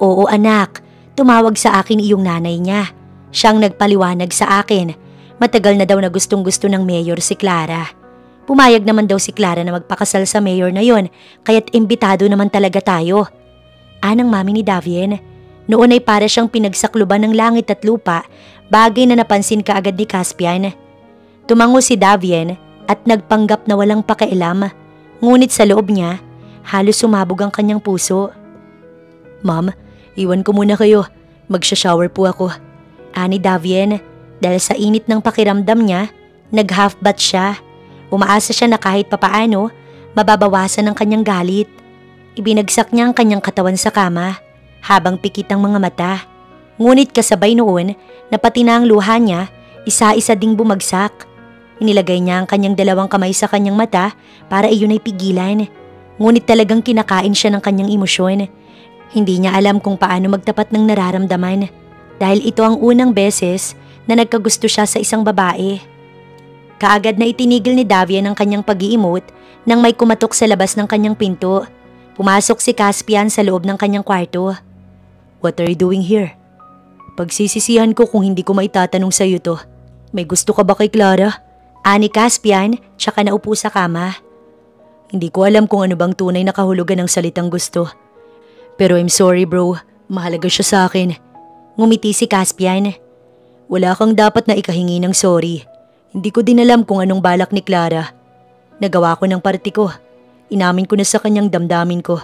Oo anak, tumawag sa akin iyong nanay niya. Siyang nagpaliwanag sa akin. Matagal na daw na gustong gusto ng mayor si Clara. Pumayag naman daw si Clara na magpakasal sa mayor na yon, kaya't imbitado naman talaga tayo. Anang mami ni Davian? Noon ay para siyang pinagsakluban ng langit at lupa, bagay na napansin kaagad ni Caspian. Tumango si Davian at nagpanggap na walang pakialam, ngunit sa loob niya, halos sumabog ang kanyang puso. Ma'am, iwan ko muna kayo. Magsha-shower po ako. Ani Davian, dahil sa init ng pakiramdam niya, nag-half bath siya. Umaasa siya na kahit papaano, mababawasan ang kanyang galit. Ibinagsak niya ang kanyang katawan sa kama habang pikit ang mga mata. Ngunit kasabay noon na pati na ang luha niya, isa-isa ding bumagsak. Inilagay niya ang kanyang dalawang kamay sa kanyang mata para iyon ay pigilan. Ngunit talagang kinakain siya ng kanyang emosyon. Hindi niya alam kung paano magtapat ng nararamdaman dahil ito ang unang beses na nagkagusto siya sa isang babae. Kaagad na itinigil ni Davian ang kanyang pag-i-emote nang may kumatok sa labas ng kanyang pinto. Pumasok si Caspian sa loob ng kanyang kwarto. What are you doing here? Pagsisisihan ko kung hindi ko maitatanong sa iyo to. May gusto ka ba kay Clara? Ani Caspian, tsaka naupo sa kama. Hindi ko alam kung ano bang tunay na kahulugan ng salitang gusto. Pero I'm sorry bro, mahalaga siya sa akin. Ngumiti si Caspian. Wala kang dapat na ikahingi ng sorry. Hindi ko din alam kung anong balak ni Clara. Nagawa ko ng parte ko. Inamin ko na sa kanyang damdamin ko.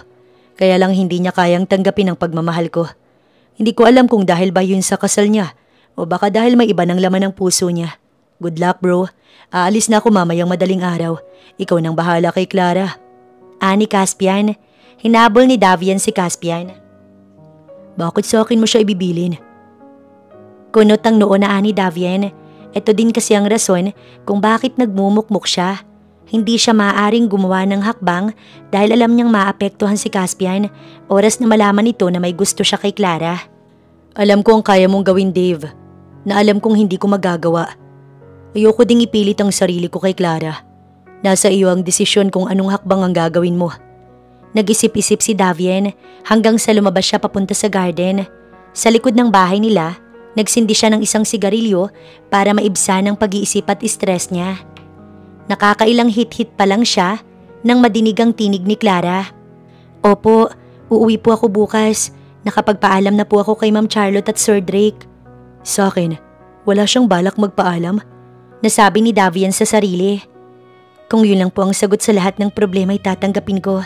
Kaya lang hindi niya kayang tanggapin ang pagmamahal ko. Hindi ko alam kung dahil ba yun sa kasal niya, O baka dahil may iba ng laman ng puso niya. Good luck bro. Aalis na ako mamayang madaling araw. Ikaw nang bahala kay Clara. Ani Caspian. Hinabol ni Davian si Caspian. Bakit sa akin mo siya ibibilin? Kunot ang noo na ani Davian. Ito din kasi ang rason kung bakit nagmumukmuk siya. Hindi siya maaaring gumawa ng hakbang dahil alam niyang maapektuhan si Caspian oras na malaman ito na may gusto siya kay Clara. Alam ko ang kaya mong gawin, Dave. Na alam kong hindi ko magagawa. Ayoko ding ipilit ang sarili ko kay Clara. Nasa iyo ang desisyon kung anong hakbang ang gagawin mo. Nag-isip-isip si Davian hanggang sa lumabas siya papunta sa garden. Sa likod ng bahay nila, nagsindi siya ng isang sigarilyo para maibsan ang pag-iisip at stress niya. Nakakailang hit-hit pa lang siya nang madinig ang tinig ni Clara. Opo, uuwi po ako bukas. Nakapagpaalam na po ako kay Ma'am Charlotte at Sir Drake. Sa akin, wala siyang balak magpaalam. Nasabi ni Davian sa sarili. Kung yun lang po ang sagot sa lahat ng problema ay tatanggapin ko.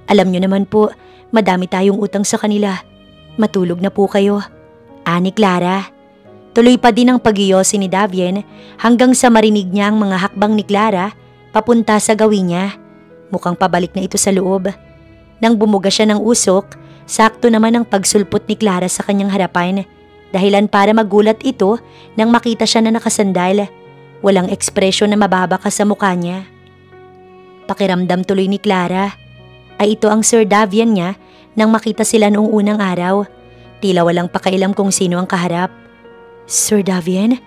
Alam niyo naman po, madami tayong utang sa kanila. Matulog na po kayo. Ani Clara. Tuloy pa din ang pag-iyosi ni Davian hanggang sa marinig niya ang mga hakbang ni Clara papunta sa gawin niya. Mukhang pabalik na ito sa loob. Nang bumuga siya ng usok, sakto naman ang pagsulpot ni Clara sa kanyang harapan. Dahilan para magulat ito nang makita siya na nakasandal. Walang ekspresyon na mababaka sa mukha niya. Pakiramdam tuloy ni Clara ay ito ang Sir Davian niya nang makita sila noong unang araw. Tila walang pakailam kung sino ang kaharap. Sir Davian?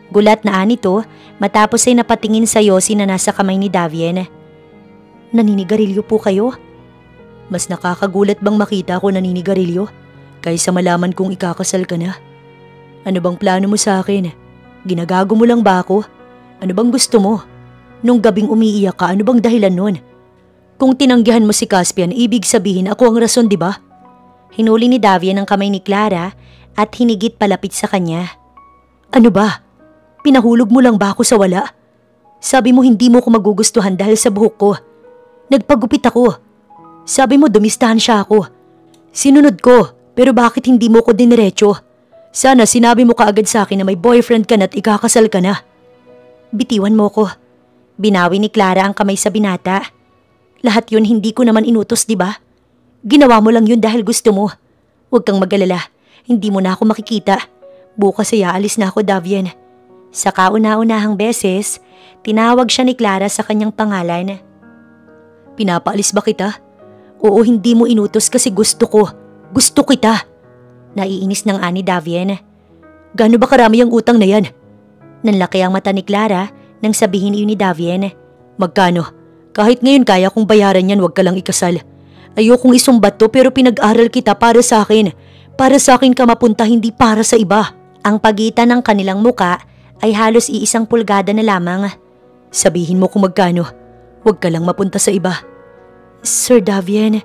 Gulat na anito matapos ay napatingin sa yosi na nasa kamay ni Davian. Naninigarilyo po kayo? Mas nakakagulat bang makita ko naninigarilyo kaysa malaman kong ikakasal ka na? Ano bang plano mo sa akin? Ginagago mo lang ba ako? Ano bang gusto mo? Nung gabing umiiyak ka, ano bang dahilan nun? Kung tinanggihan mo si Caspian, ibig sabihin ako ang rason, di ba? Hinuli ni Davian ang kamay ni Clara at hinigit palapit sa kanya. Ano ba? Pinahulog mo lang ba ako sa wala? Sabi mo hindi mo ko magugustuhan dahil sa buhok ko. Nagpagupit ako. Sabi mo dumistahan siya ako. Sinunod ko, pero bakit hindi mo ko diniretso? Sana sinabi mo kaagad sa akin na may boyfriend ka na at ikakasal ka na. Bitiwan mo ko. Binawi ni Clara ang kamay sa binata. Lahat yun hindi ko naman inutos, di ba? Ginawa mo lang yun dahil gusto mo. Huwag kang mag-alala. Hindi mo na ako makikita. Bukas ay aalis na ako, Davian. Sa kauna-unahang beses, tinawag siya ni Clara sa kanyang pangalan. Pinapaalis ba kita? Oo, hindi mo inutos kasi gusto ko. Gusto kita. Naiinis ng ani Davian. Gaano ba karami ang utang na yan? Nanlaki ang mata ni Clara nang sabihin iyon ni Davian. Magkano? Kahit ngayon kaya kong bayaran yan, wag ka lang ikasal. Ayokong isumbat to pero pinag-aral kita para sa akin. Para sa akin ka mapunta, hindi para sa iba. Ang pagitan ng kanilang muka ay halos iisang pulgada na lamang. Sabihin mo kung magkano. Huwag ka lang mapunta sa iba. Sir Davian,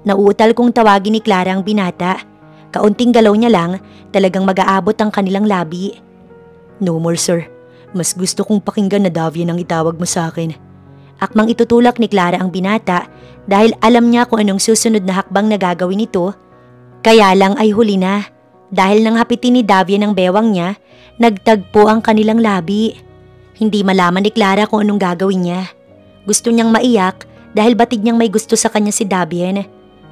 nauutal kong tawagin ni Clara ang binata. Kaunting galaw niya lang, talagang mag-aabot ang kanilang labi. No more sir. Mas gusto kong pakinggan na Davian ang itawag mo sa akin. Akmang itutulak ni Clara ang binata dahil alam niya kung anong susunod na hakbang na gagawin nito. Kaya lang ay huli na. Dahil nang hapitin ni Davian ang bewang niya, nagtagpo ang kanilang labi. Hindi malaman ni Clara kung anong gagawin niya. Gusto niyang maiyak dahil batid niyang may gusto sa kanya si Davian.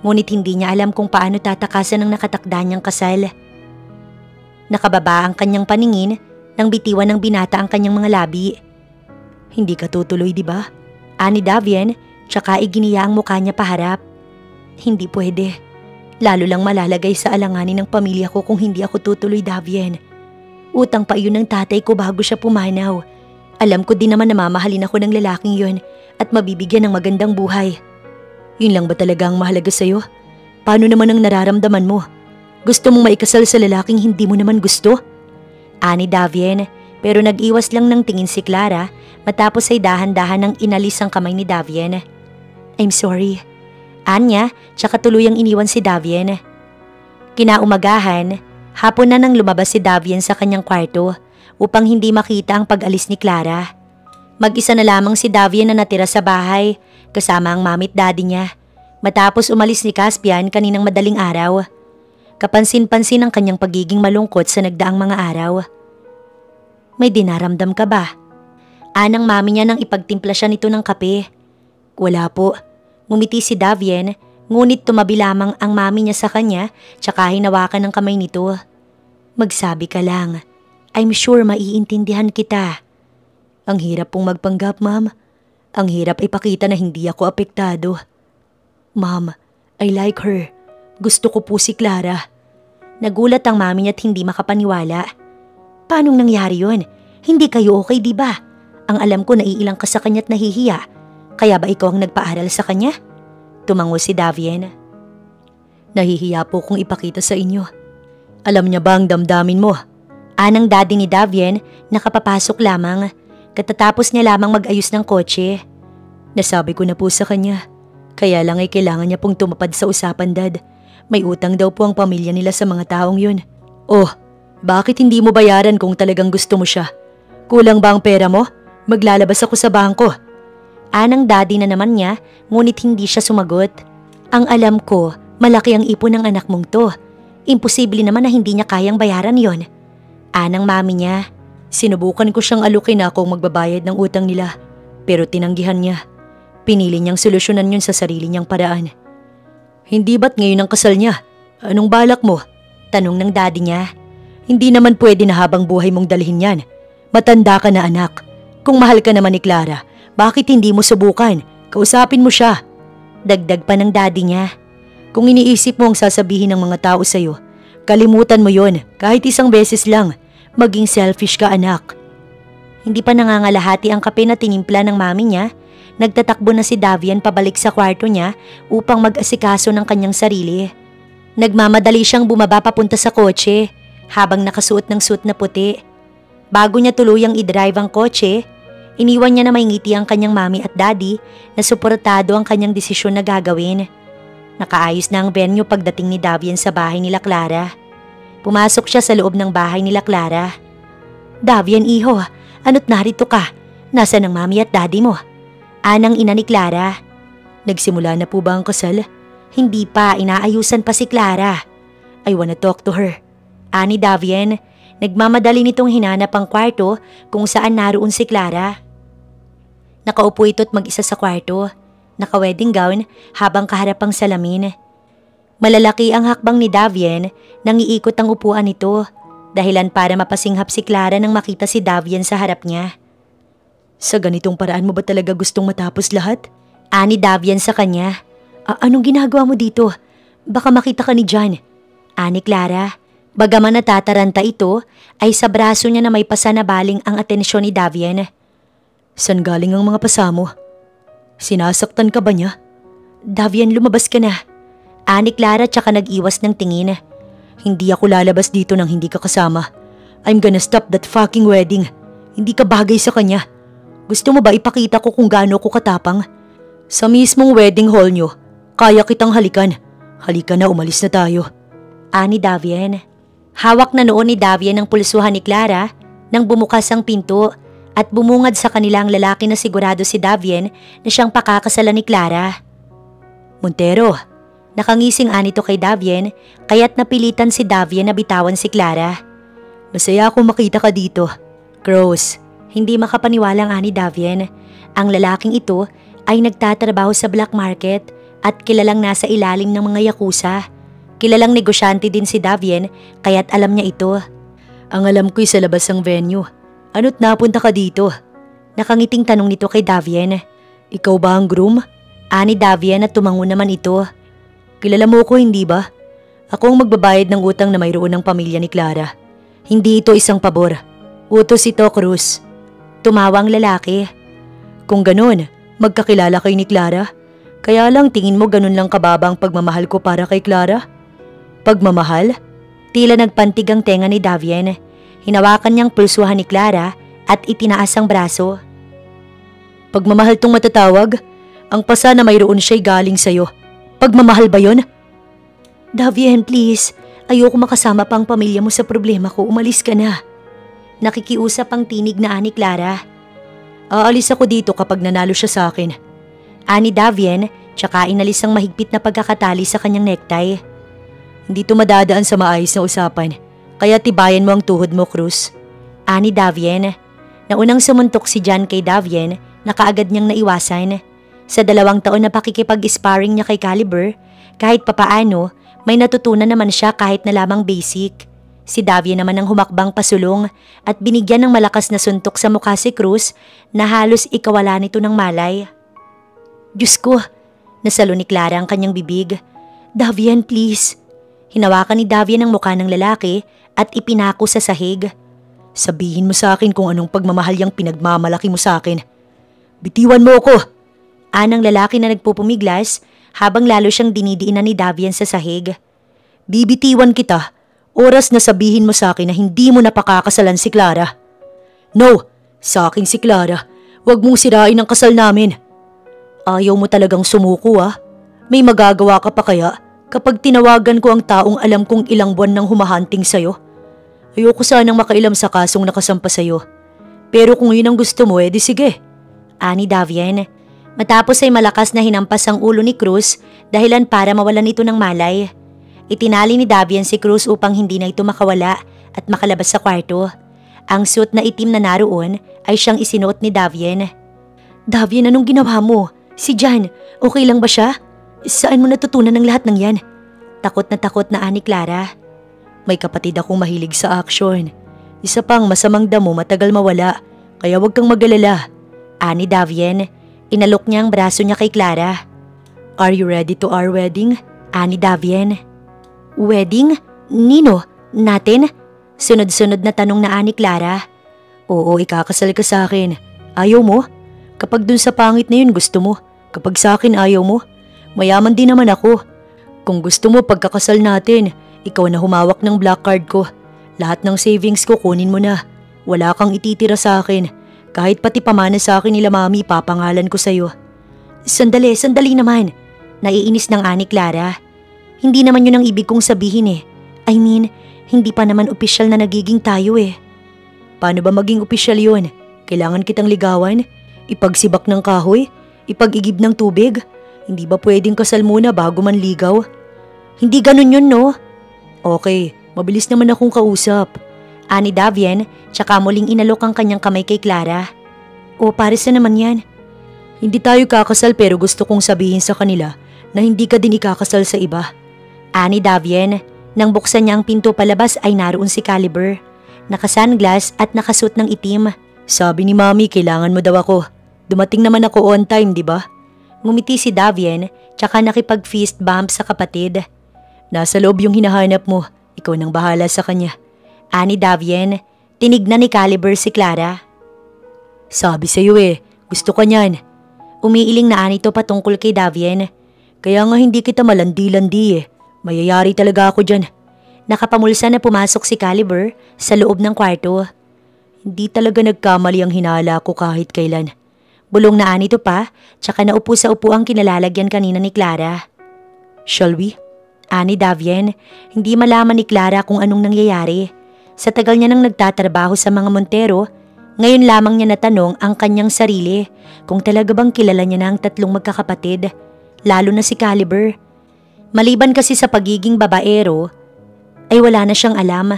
Ngunit hindi niya alam kung paano tatakasan ang nakatakda niyang kasal. Nakababa ang kanyang paningin nang bitiwan ng binata ang kanyang mga labi. Hindi ka tutuloy, di ba? Ani Davian, tsaka iginiya ang mukha niya paharap. Hindi pwede. Lalo lang malalagay sa alanganin ng pamilya ko kung hindi ako tutuloy, Davian. Utang pa iyon ng tatay ko bago siya pumanaw. Alam ko din naman na mamahalin ako ng lalaking yun at mabibigyan ng magandang buhay. Yun lang ba talaga ang mahalaga sa'yo? Paano naman ang nararamdaman mo? Gusto mong maikasal sa lalaking hindi mo naman gusto? Ani Davian, pero nag-iwas lang ng tingin si Clara matapos ay dahan-dahan nang inalis ang kamay ni Davian. I'm sorry. Anya, tsaka tuluyang iniwan si Davian. Kinaumagahan, hapon na nang lumabas si Davian sa kanyang kwarto upang hindi makita ang pag-alis ni Clara. Mag-isa na lamang si Davian na natira sa bahay kasama ang mami at daddy niya matapos umalis ni Caspian kaninang madaling araw. Kapansin-pansin ang kanyang pagiging malungkot sa nagdaang mga araw. May dinaramdam ka ba? Anang mami niya nang ipagtimpla siya nito ng kape. Wala po. Ngumiti si Davien, ngunit tumabi lamang ang mami niya sa kanya tsaka hinawakan ng kamay nito. Magsabi ka lang. I'm sure maiintindihan kita. Ang hirap pong magpanggap, ma'am. Ang hirap ipakita na hindi ako apektado. Ma'am, I like her. Gusto ko po si Clara. Nagulat ang mami niya at hindi makapaniwala. Paanong nangyari yun? Hindi kayo okay, di ba? Ang alam ko naiilang ka sa kanya't nahihiya. Kaya ba ikaw ang nagpaaral sa kanya? Tumango si Davien. Nahihiya po kong ipakita sa inyo. Alam niya ba ang damdamin mo? Anang daddy ni Davien, nakapapasok lamang. Katatapos niya lamang mag-ayos ng kotse. Nasabi ko na po sa kanya. Kaya lang ay kailangan niya pong tumapad sa usapan, Dad. May utang daw po ang pamilya nila sa mga taong yun. Oh, bakit hindi mo bayaran kung talagang gusto mo siya? Kulang ba ang pera mo? Maglalabas ako sa bangko. Anang daddy na naman niya, ngunit hindi siya sumagot. Ang alam ko, malaki ang ipon ng anak mong to. Imposible naman na hindi niya kayang bayaran yon. Anang mami niya. Sinubukan ko siyang alukin na kung magbabayad ng utang nila. Pero tinanggihan niya. Pinili niyang solusyonan yun sa sarili niyang paraan. Hindi ba't ngayon ang kasal niya? Anong balak mo? Tanong ng daddy niya. Hindi naman pwede na habang buhay mong dalhin yan. Matanda ka na, anak. Kung mahal ka naman ni Clara, bakit hindi mo subukan? Kausapin mo siya. Dagdag pa ng daddy niya. Kung iniisip mo ang sasabihin ng mga tao sa'yo, kalimutan mo yon kahit isang beses lang. Maging selfish ka, anak. Hindi pa nangangalahati ang kape na tinimpla ng mami niya. Nagtatakbo na si Davien pabalik sa kwarto niya upang mag-asikaso ng kanyang sarili. Nagmamadali siyang bumaba papunta sa kotse habang nakasuot ng suit na puti. Bago niya tuluyang i-drive ang kotse, iniwan niya na may ngiti ang kanyang mami at daddy na suportado ang kanyang desisyon na gagawin. Nakaayos na ang venue pagdating ni Davien sa bahay nila Clara. Pumasok siya sa loob ng bahay nila Clara. Davien, iho, ano't narito ka? Nasaan ang mami at daddy mo? Anang ina ni Clara. Nagsimula na po ba ang kasal? Hindi pa, inaayusan pa si Clara. I wanna talk to her. Ani Davien, nagmamadali nitong hinanap ang kwarto kung saan naroon si Clara. Nakaupo ito't mag-isa sa kwarto, naka-wedding gown habang kaharap ang salamin. Malalaki ang hakbang ni Davien nang iikot ang upuan nito, dahilan para mapasinghap si Clara nang makita si Davien sa harap niya. Sa ganitong paraan mo ba talaga gustong matapos lahat? Ani Davien sa kanya. Anong ginagawa mo dito? Baka makita ka ni John. Ani Clara. Bagaman natataranta ito, ay sa braso niya na may pasa na baling ang atensyon ni Davien. San galing ang mga pasa mo? Sinasaktan ka ba niya? Davien, lumabas ka na. Ani Clara tsaka nag-iwas ng tingin. Hindi ako lalabas dito nang hindi ka kasama. I'm gonna stop that fucking wedding. Hindi ka bagay sa kanya. Gusto mo ba ipakita ko kung gaano ko katapang? Sa mismong wedding hall niyo, kaya kitang halikan. Halika na, umalis na tayo. Ani Davien. Hawak na noon ni Davien ang pulsuhan ni Clara nang bumukas ang pinto at bumungad sa kanilang lalaki na sigurado si Davien na siyang pakakasalan ni Clara. Montero, nakangising anito kay Davien kaya't napilitan si Davien na bitawan si Clara. Masaya akong makita ka dito. Cross, hindi makapaniwala ang ani Davien. Ang lalaking ito ay nagtatrabaho sa black market at kilalang nasa ilalim ng mga yakuza. Kilalang negosyante din si Davien kaya't alam niya ito. Ang alam ko'y sa labas ng venue. Ano't napunta ka dito? Nakangiting tanong nito kay Davien. Ikaw ba ang groom? Ani Davien at tumango naman ito. Kilala mo ko, hindi ba? Ako ang magbabayad ng utang na mayroon ng pamilya ni Clara. Hindi ito isang pabor. Utos ito, Cruz. Tumawa ang lalaki. Kung ganun, magkakilala kayo ni Clara? Kaya lang tingin mo ganun lang kababa ang pagmamahal ko para kay Clara? Pagmamahal? Tila nagpantig ang tenga ni Davien. Hinawakan niyang pulsuhan ni Clara at itinaas ang braso. Pagmamahal tong matatawag? Ang pasa na mayroon siya'y galing sa'yo. Pagmamahal ba yon? Davien, please. Ayoko makasama pa ang pamilya mo sa problema ko. Umalis ka na. Nakikiusap ang tinig na ani Clara. Aalis ako dito kapag nanalo siya sa akin. Ani Davien, tsaka inalis ang mahigpit na pagkakatali sa kanyang necktie. Hindi to madadaan sa maayos na usapan. Kaya tibayan mo ang tuhod mo, Cruz. Ani Davien. Naunang sumuntok si John kay Davien na kaagad niyang naiwasan. Sa 2 taon na pakikipag-sparring niya kay Caliber, kahit papaano, may natutunan naman siya kahit na lamang basic. Si Davien naman ang humakbang pasulong at binigyan ng malakas na suntok sa mukha si Cruz na halos ikawala nito ng malay. Diyos ko, nasalo ni Clara ang kanyang bibig. Davien, please. Hinawakan ni Davien ang mukha ng lalaki at ipinako sa sahig. Sabihin mo sa akin kung anong pagmamahal yung pinagmamalaki mo sa akin. Bitiwan mo ako! Anang lalaki na nagpupumiglas habang lalo siyang dinidiinan ni Davien sa sahig. Bibitiwan kita. Oras na sabihin mo sa akin na hindi mo napakakasalan si Clara. No! Sa akin si Clara. Huwag mong sirain ang kasal namin. Ayaw mo talagang sumuko May magagawa ka pa kaya kapag tinawagan ko ang taong alam kong ilang buwan nang humahanting sa'yo? Ayoko sanang makailam sa kasong nakasampa sa'yo. Pero kung yun ang gusto mo, edi sige. Ani Davien. Matapos ay malakas na hinampas ang ulo ni Cruz dahilan para mawalan ito ng malay. Itinali ni Davien si Cruz upang hindi na ito makawala at makalabas sa kwarto. Ang suit na itim na naroon ay siyang isinuot ni Davien. Davien, anong ginawa mo? Si John, okay lang ba siya? Saan mo natutunan ng lahat ng yan? Takot na ani Clara. May kapatid akong mahilig sa action. Isa pang masamang damo matagal mawala, kaya huwag kang mag-alala. Ani Davien. Inalok niya ang braso niya kay Clara. Are you ready to our wedding? Ani Davien. Wedding? Nino? Natin? Sunod-sunod na tanong na ani Clara. Oo, ikakasal ka sa akin. Ayaw mo? Kapag dun sa pangit na yun gusto mo. Kapag sa akin ayaw mo. Mayaman din naman ako. Kung gusto mo pagkakasal natin, ikaw na humawak ng black card ko. Lahat ng savings ko kunin mo na. Wala kang ititira sa akin. Kahit pati pamana sa akin nila mami, papangalan ko sa'yo. Sandali naman. Naiinis ng ani Clara. Hindi naman yun ang ibig kong sabihin I mean, hindi pa naman opisyal na nagiging tayo Paano ba maging opisyal yun? Kailangan kitang ligawan? Ipagsibak ng kahoy? Ipag-igib ng tubig? Hindi ba pwedeng kasal muna bago man ligaw? Hindi ganun yun, no? Okay, mabilis naman akong kausap. Ani Davien, tsaka muling inalok ang kanyang kamay kay Clara. O, pares na naman yan. Hindi tayo kakasal pero gusto kong sabihin sa kanila na hindi ka din ikakasal sa iba. Ani Davien, nang buksan niya ang pinto palabas ay naroon si Caliber. Naka-sunglass at nakasuot ng itim. Sabi ni Mami, kailangan mo daw ako. Dumating naman ako on time, di ba? Ngumiti si Davien, tsaka nakipag-fist bump sa kapatid. Nasa loob yung hinahanap mo. Ikaw nang bahala sa kanya. Ani Davien, tinignan ni Caliber si Clara. Sabi sa'yo gusto ka niyan. Umiiling na anito patungkol kay Davien. Kaya nga hindi kita malandi-landi Mayayari talaga ako dyan. Nakapamulsa na pumasok si Caliber sa loob ng kwarto. Hindi talaga nagkamali ang hinala ko kahit kailan. Bulong na anito pa, tsaka naupo sa upuang kinalalagyan kanina ni Clara. Shall we? Ani Davien, hindi malaman ni Clara kung anong nangyayari. Sa tagal niya nang nagtatrabaho sa mga Montero, ngayon lamang niya natanong ang kanyang sarili kung talaga bang kilala niya na ang 3 magkakapatid, lalo na si Caliber. Maliban kasi sa pagiging babaero, ay wala na siyang alam.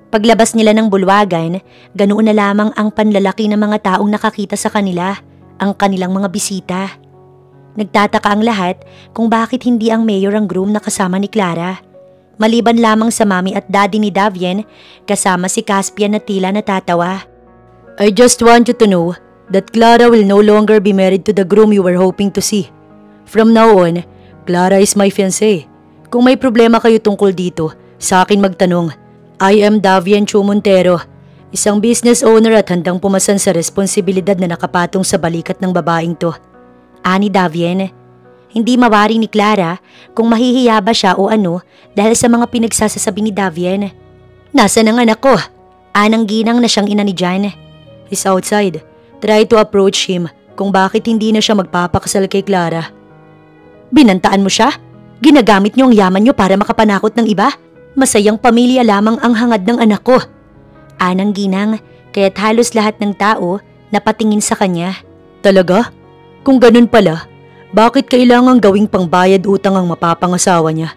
Paglabas nila ng bulwagan, ganoon na lamang ang panlalaki ng mga taong nakakita sa kanila, ang kanilang mga bisita. Nagtataka ang lahat kung bakit hindi ang mayor ang groom na kasama ni Clara. Maliban lamang sa mami at daddy ni Davien, kasama si Caspian na tila natatawa. I just want you to know that Clara will no longer be married to the groom you were hoping to see. From now on, Clara is my fiancé. Kung may problema kayo tungkol dito, sa akin magtanong. I am Davien Chu Montero, isang business owner at handang pumasan sa responsibilidad na nakapatong sa balikat ng babaeng to. Ani Davien, hindi mawari ni Clara kung mahihiya ba siya o ano dahil sa mga pinagsasasabi ni Davien. Nasaan ang anak ko? Anang ginang na siyang ina ni John. He's outside. Try to approach him kung bakit hindi na siya magpapakasal kay Clara. Binantaan mo siya? Ginagamit niyo ang yaman niyo para makapanakot ng iba? Masayang pamilya lamang ang hangad ng anak ko. Anang ginang, kaya't halos lahat ng tao napatingin sa kanya. Talaga? Kung ganun pala, bakit kailangang gawing pangbayad utang ang mapapangasawa niya?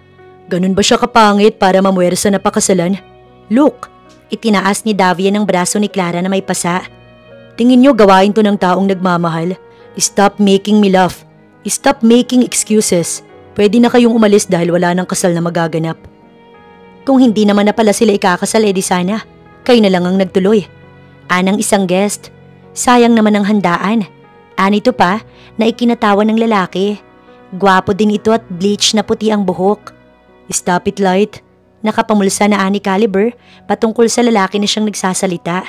Ganun ba siya kapangit para mamuwersa na pakasalan? Look! Itinaas ni Davian ang braso ni Clara na may pasa. Tingin niyo gawain to ng taong nagmamahal? Stop making me laugh. Stop making excuses. Pwede na kayong umalis dahil wala nang kasal na magaganap. Kung hindi naman na pala sila ikakasal, edi sana kayo na lang ang nagtuloy. Anang isang guest. Sayang naman ang handaan. Anito pa na ikinatawa ng lalaki. Gwapo din ito at bleach na puti ang buhok. Stop it, Light. Nakapamulsa na ani Caliber patungkol sa lalaki na siyang nagsasalita.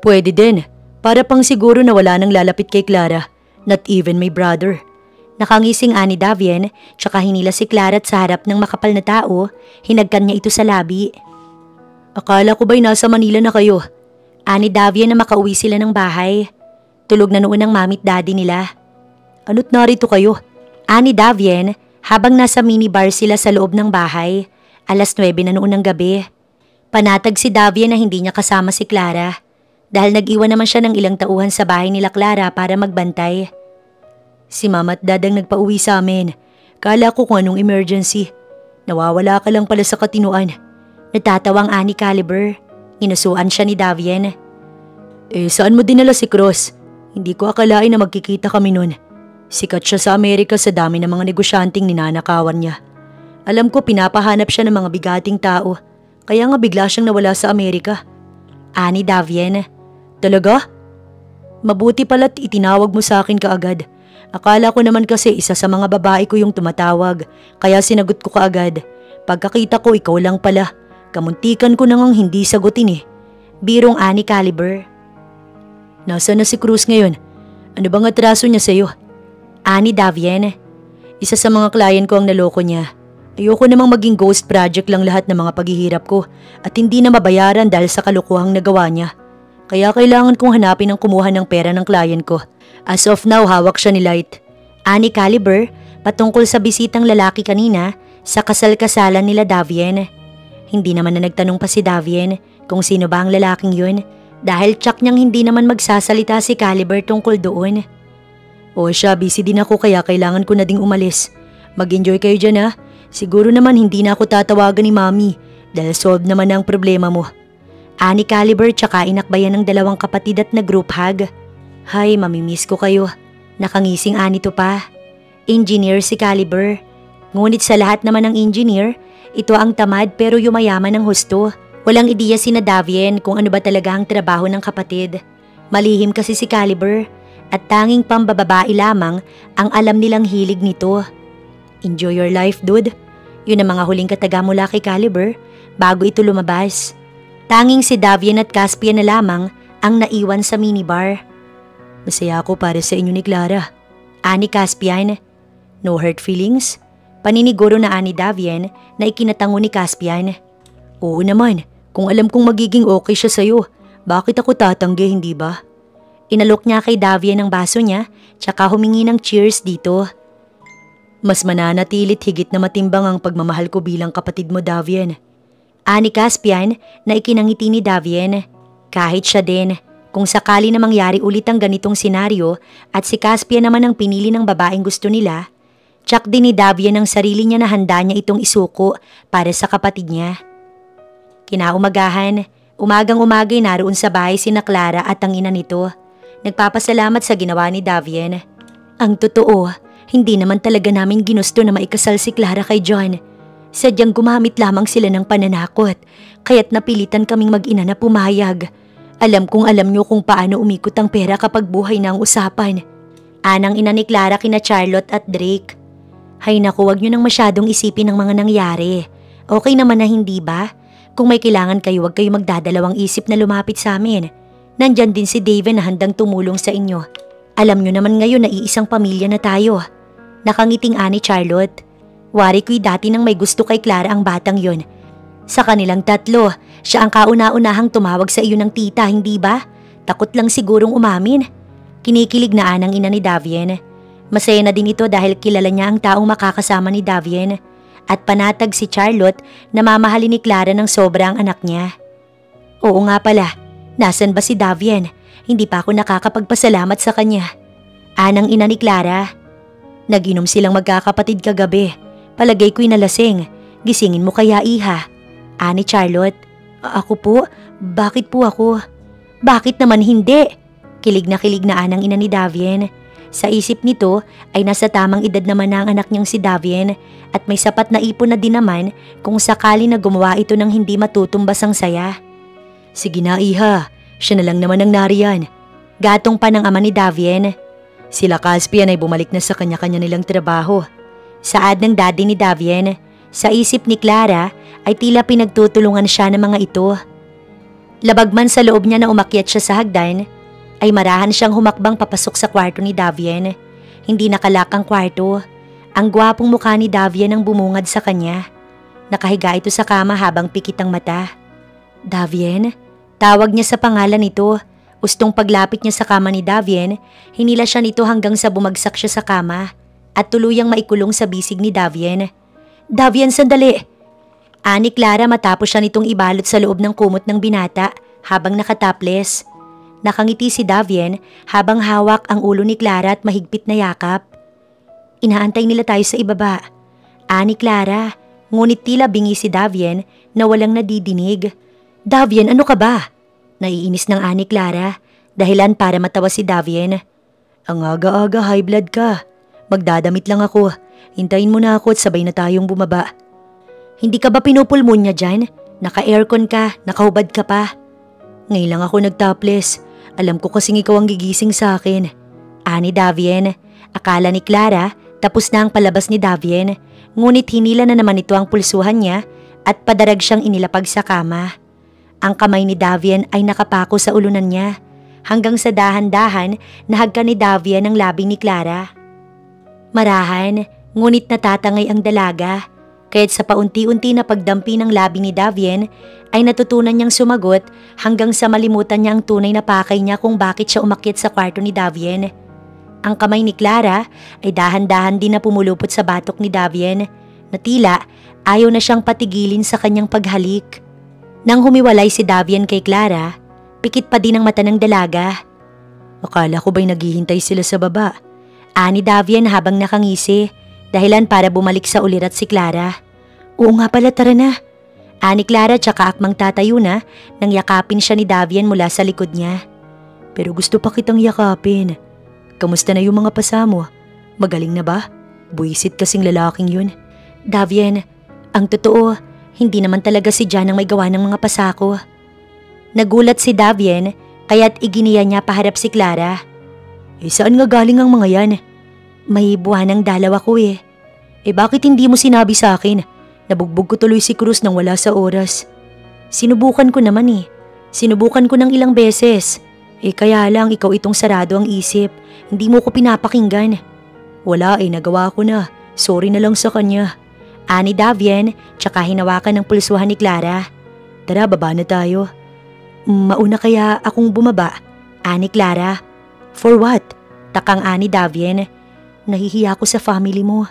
Pwede din. Para pang siguro na wala nang lalapit kay Clara. Not even my brother. Nakangising ani Davian, tsaka hinila si Clara at sa harap ng makapal na tao, hinagkan niya ito sa labi. Akala ko ba'y nasa Manila na kayo? Ani Davian na makauwi sila ng bahay. Tulog na noon ang mami at daddy nila. Ano't narito kayo? Ani Davian, habang nasa minibar sila sa loob ng bahay. 9:00 na noon ng gabi. Panatag si Davian na hindi niya kasama si Clara. Dahil nag-iwan naman siya ng ilang tauhan sa bahay nila Clara para magbantay. Si Mama at Dad ang nagpauwi sa amin. Kala ko kung anong emergency. Nawawala ka lang pala sa katinuan. Natatawang ani Caliber. Inusuan siya ni Davian. Saan mo dinala si Cross? Hindi ko akalain na magkikita kami nun. Sikat siya sa Amerika sa dami ng mga negosyanteng ninanakawan niya. Alam ko pinapahanap siya ng mga bigating tao. Kaya nga bigla siyang nawala sa Amerika. Ani Davian. Talaga? Mabuti pala't itinawag mo sa akin kaagad. Akala ko naman kasi isa sa mga babae ko yung tumatawag, kaya sinagot ko kaagad. Pagkakita ko ikaw lang pala. Kamuntikan ko nang hindi sagutin eh. Birong ani Caliber. Nasaan na si Cruz ngayon? Ano bang atraso niya sa'yo? Ani Davian. Isa sa mga client ko ang naloko niya. Ayoko namang maging ghost project lang lahat ng mga paghihirap ko at hindi na mabayaran dahil sa kalukuhang nagawa niya. Kaya kailangan kong hanapin ang kumuha ng pera ng client ko. As of now, hawak siya ni Light. Ani Caliber, patungkol sa bisitang lalaki kanina sa kasal-kasalan nila Davian. Hindi naman na nagtanong pa si Davian kung sino ba ang lalaking yun dahil tsak niyang hindi naman magsasalita si Caliber tungkol doon. O siya, busy din ako kaya kailangan ko na ding umalis. Mag-enjoy kayo dyan ha. Siguro naman hindi na ako tatawagan ni Mami dahil solved naman ang problema mo. Ani Caliber tsaka inakbayan ng dalawang kapatid at nag-group hug. Hay, mamimiss ko kayo. Nakangising anito pa. Engineer si Caliber. Ngunit sa lahat naman ng engineer, ito ang tamad pero yumayaman ng husto. Walang ideya sina Davian kung ano ba talaga ang trabaho ng kapatid. Malihim kasi si Caliber at tanging pambababae lamang ang alam nilang hilig nito. Enjoy your life, dude. Yun ang mga huling kataga mula kay Caliber bago ito lumabas. Tanging si Davian at Caspian na lamang ang naiwan sa minibar. Masaya ako para sa inyo ni Clara. Ani Caspian. No hurt feelings? Paniniguro na ani Davian na ikinatango ni Caspian. Oo naman, kung alam kong magiging okay siya sa'yo, bakit ako tatanggi, hindi ba? Inalok niya kay Davian ang baso niya tsaka humingi ng cheers dito. Mas mananatilit higit na matimbang ang pagmamahal ko bilang kapatid mo, Davian. Ani Caspian na ikinangiti ni Davian. Kahit siya din, kung sakali na mangyari ulit ang ganitong senaryo at si Caspian naman ang pinili ng babaeng gusto nila, tsak din ni Davian ang sarili niya na handa niya itong isuko para sa kapatid niya. Kinaumagahan, umagang-umagay naroon sa bahay sina Clara at ang ina nito. Nagpapasalamat sa ginawa ni Davian. Ang totoo, hindi naman talaga namin ginusto na maikasal si Clara kay John. Sadyang gumamit lamang sila ng pananakot, kaya't napilitan kaming mag-ina na pumayag. Alam kong alam niyo kung paano umikot ang pera kapag buhay na ang usapan. Anang ina ni Clara kina Charlotte at Drake. Hay naku, wag niyo nang masyadong isipin ang mga nangyari. Okay naman na hindi ba? Kung may kailangan kayo, wag kayo magdadalawang isip na lumapit sa amin. Nandyan din si David na handang tumulong sa inyo. Alam niyo naman ngayon na iisang pamilya na tayo. Nakangiting ani Charlotte. Wari ko'y dati nang may gusto kay Clara ang batang yon. Sa kanilang tatlo, siya ang kauna-unahang tumawag sa iyo ng tita, hindi ba? Takot lang sigurong umamin. Kinikilig na anang ina ni Davian. Masaya na din ito dahil kilala niya ang taong makakasama ni Davian. At panatag si Charlotte na mamahalin ni Clara ng sobra ang anak niya. Oo nga pala, nasan ba si Davian? Hindi pa ako nakakapagpasalamat sa kanya. Anang ina ni Clara. Nag-inom silang magkakapatid kagabi. Palagay ko'y nalasing. Gisingin mo kaya, iha? Ani Charlotte. Ako po? Bakit po ako? Bakit naman hindi? Kilig na anang ina ni Davien. Sa isip nito ay nasa tamang edad naman na ang anak niyang si Davien at may sapat na ipon na din naman kung sakali na gumawa ito ng hindi matutumbas ang saya. Sige na, iha. Siya na lang naman ang nariyan. Gatong pa ng ama ni Davien. Sila Caspian ay bumalik na sa kanya-kanya nilang trabaho. Saad ng daddy ni Davien. Sa isip ni Clara ay tila pinagtutulungan siya ng mga ito. Labag man sa loob niya na umakyat siya sa hagdan, ay marahan siyang humakbang papasok sa kwarto ni Davien. Hindi nakalak ang kwarto. Ang gwapong mukha ni Davien ang bumungad sa kanya. Nakahiga ito sa kama habang pikit ang mata. Davien? Tawag niya sa pangalan nito. Ustong paglapit niya sa kama ni Davien, hinila siya nito hanggang sa bumagsak siya sa kama at tuluyang maikulong sa bisig ni Davien. Davien, sandali! Ani Clara matapos siya nitong ibalot sa loob ng kumot ng binata habang nakataples. Nakangiti si Davien habang hawak ang ulo ni Clara at mahigpit na yakap. Inaantay nila tayo sa ibaba. Ani Clara, ngunit tila bingi si Davien na walang nadidinig. Davien, ano ka ba? Naiinis ng Ani Clara, dahilan para matawa si Davien. Ang aga-aga, high blood ka. Magdadamit lang ako. Hintayin mo na ako at sabay na tayong bumaba. Hindi ka ba pinupulmonya dyan? Naka-aircon ka, nakahubad ka pa. Ngayon lang ako nagtopless. Alam ko kasing ikaw ang gigising sa akin. Ani Davien, akala ni Clara tapos na ang palabas ni Davien. Ngunit hinila na naman ito ang pulsuhan niya at padarag siyang inilapag sa kama. Ang kamay ni Davien ay nakapako sa ulunan niya hanggang sa dahan-dahan nahagka ni Davien ang labi ni Clara. Marahan, ngunit natatangay ang dalaga, kaya't sa paunti-unti na pagdampi ng labi ni Davien ay natutunan niyang sumagot hanggang sa malimutan niya ang tunay na pakay niya kung bakit siya umakyat sa kwarto ni Davien. Ang kamay ni Clara ay dahan-dahan din na pumulupot sa batok ni Davien na tila ayaw na siyang patigilin sa kanyang paghalik. Nang humiwalay si Davien kay Clara, pikit pa din ang mata ng dalaga. Akala ko ba'y naghihintay sila sa baba? Ani Davien habang nakangisi, dahilan para bumalik sa ulirat si Clara. Oo nga pala, tara na. Ani Clara tsaka akmang tatayo na nang yakapin siya ni Davien mula sa likod niya. Pero gusto pa kitang yakapin. Kamusta na yung mga pasa mo? Magaling na ba? Buisit kasing lalaking yun. Davien, ang totoo, hindi naman talaga si Jan ang may gawa ng mga pasa ko. Nagulat si Davien kaya't iginiya niya paharap si Clara. Saan nga galing ang mga yan? May buwanang dalaw ako eh. Bakit hindi mo sinabi sa akin? Nabugbog ko tuloy si Cruz nang wala sa oras. Sinubukan ko naman eh. Sinubukan ko ng ilang beses. Kaya lang ikaw itong sarado ang isip. Hindi mo ko pinapakinggan. Wala nagawa ko na. Sorry na lang sa kanya. Ani Davien, tsaka hinawakan ng pulsuhan ni Clara. Tara, baba na tayo. Mauna kaya akong bumaba? Ani Clara. For what? Takang ani Davien. Nahihiya ko sa family mo.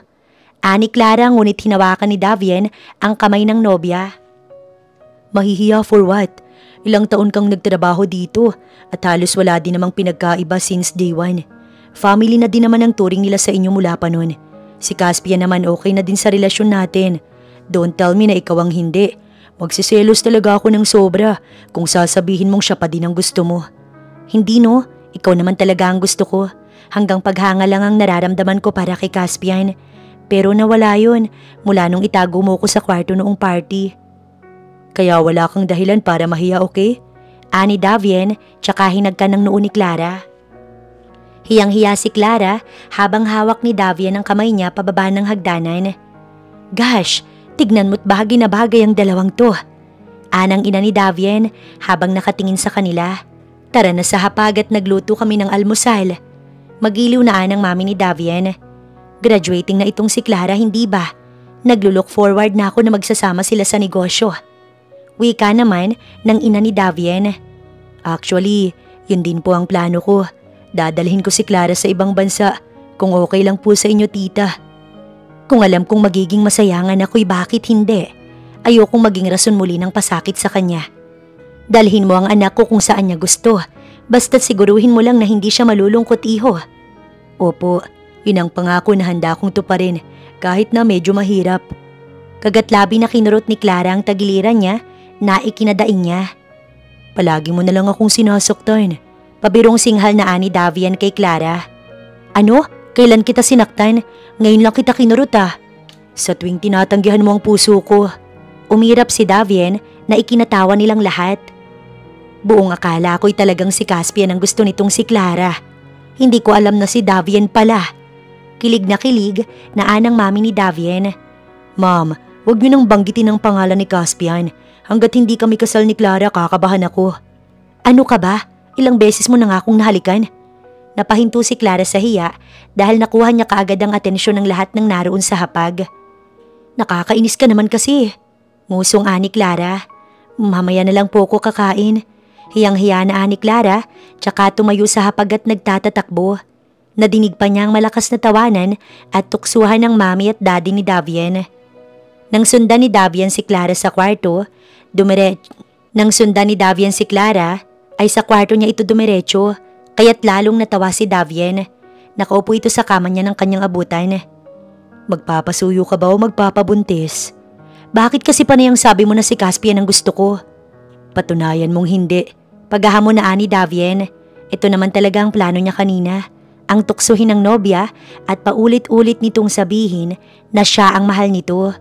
Ani Clara ngunit hinawakan ni Davien ang kamay ng nobya. Mahihiya for what? Ilang taon kang nagtrabaho dito at halos wala din namang pinagkaiba since day one. Family na din naman ang turing nila sa inyo mula pa nun. Si Caspian naman okay na din sa relasyon natin. Don't tell me na ikaw ang hindi. Magsiselos talaga ako ng sobra kung sasabihin mong siya pa din ang gusto mo. Hindi no, ikaw naman talaga ang gusto ko. Hanggang paghanga lang ang nararamdaman ko para kay Caspian. Pero nawala yun mula nung itago mo ko sa kwarto noong party. Kaya wala kang dahilan para mahiya, okay? Ani Davien, tsaka hinagka ng noo ni Clara. Hiyang-hiya si Clara habang hawak ni Davien ang kamay niya pababa ng hagdanan. Gosh, tignan mo't bahagi na bagay ang dalawang to. Anang ina ni Davien habang nakatingin sa kanila. Tara na sa hapag at nagluto kami ng almusal. Magiliw na anang mami ni Davien. Graduating na itong si Clara, hindi ba? Naglulook forward na ako na magsasama sila sa negosyo. Wika naman ng ina ni Davien. Actually, yun din po ang plano ko. Dadalhin ko si Clara sa ibang bansa kung okay lang po sa inyo, tita. Kung alam kong magiging masayangan ako'y bakit hindi? Ayokong maging rason muli ng pasakit sa kanya. Dalhin mo ang anak ko kung saan niya gusto. Basta't siguruhin mo lang na hindi siya malulungkot, iho. Opo, yun ang pangako na handa kong tuparin kahit na medyo mahirap. Kagatlabi na kinurot ni Clara ang tagiliran niya na ikinadaing niya. Palagi mo na lang akong sinasaktan. Pabirong singhal na ani Davian kay Clara. Ano? Kailan kita sinaktan? Ngayon lang kita kinurot ah. Sa tuwing tinatanggihan mo ang puso ko. Umirap si Davian na ikinatawa nilang lahat. Buong akala ko'y talagang si Caspian ang gusto nitong si Clara. Hindi ko alam na si Davian pala. Kilig na anang mami ni Davian. Ma'am, huwag niyo nang banggitin ang pangalan ni Caspian. Hanggat hindi kami kasal ni Clara, kakabahan ako. Ano ka ba? Ilang beses mo na nga akong nahalikan. Napahinto si Clara sa hiya dahil nakuha niya kaagad ang atensyon ng lahat ng naroon sa hapag. Nakakainis ka naman kasi. Musong ani Clara. Mamaya na lang po ko kakain. Hiyang-hiya na ani Clara, tsaka tumayo sa hapag at nagtatatakbo. Nadinig pa niya ang malakas na tawanan at tuksuhan ng mami at daddy ni Davian. Nang sundan ni Davian si Clara sa kwarto, ay sa kwarto niya ito dumiretso, kaya't lalong natawa si Davian. Nakaupo ito sa kama niya ng kanyang abutan. Magpapasuyo ka ba o magpapabuntis? Bakit kasi panayang sabi mo na si Caspian ang gusto ko? Patunayan mong hindi. Paghahamon na ani Davian. Ito naman talaga ang plano niya kanina. Ang tuksuhin ng nobya at paulit-ulit nitong sabihin na siya ang mahal nito.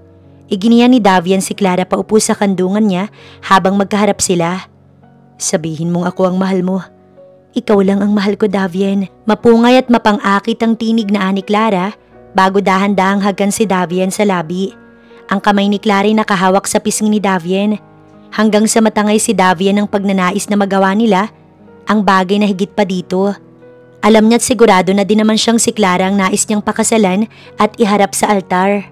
Iginiya ni Davian si Clara paupo sa kandungan niya habang magkaharap sila. Sabihin mong ako ang mahal mo. Ikaw lang ang mahal ko, Davian. Mapungay at mapang-akit ang tinig na ani Clara bago dahan-dahang hagan si Davian sa labi. Ang kamay ni Clara ay nakahawak sa pisngi ni Davian. Hanggang sa matangay si Davian ang pagnanais na magawa nila, ang bagay na higit pa dito. Alam niya't sigurado na din naman siyang si Clara ang nais niyang pakasalan at iharap sa altar.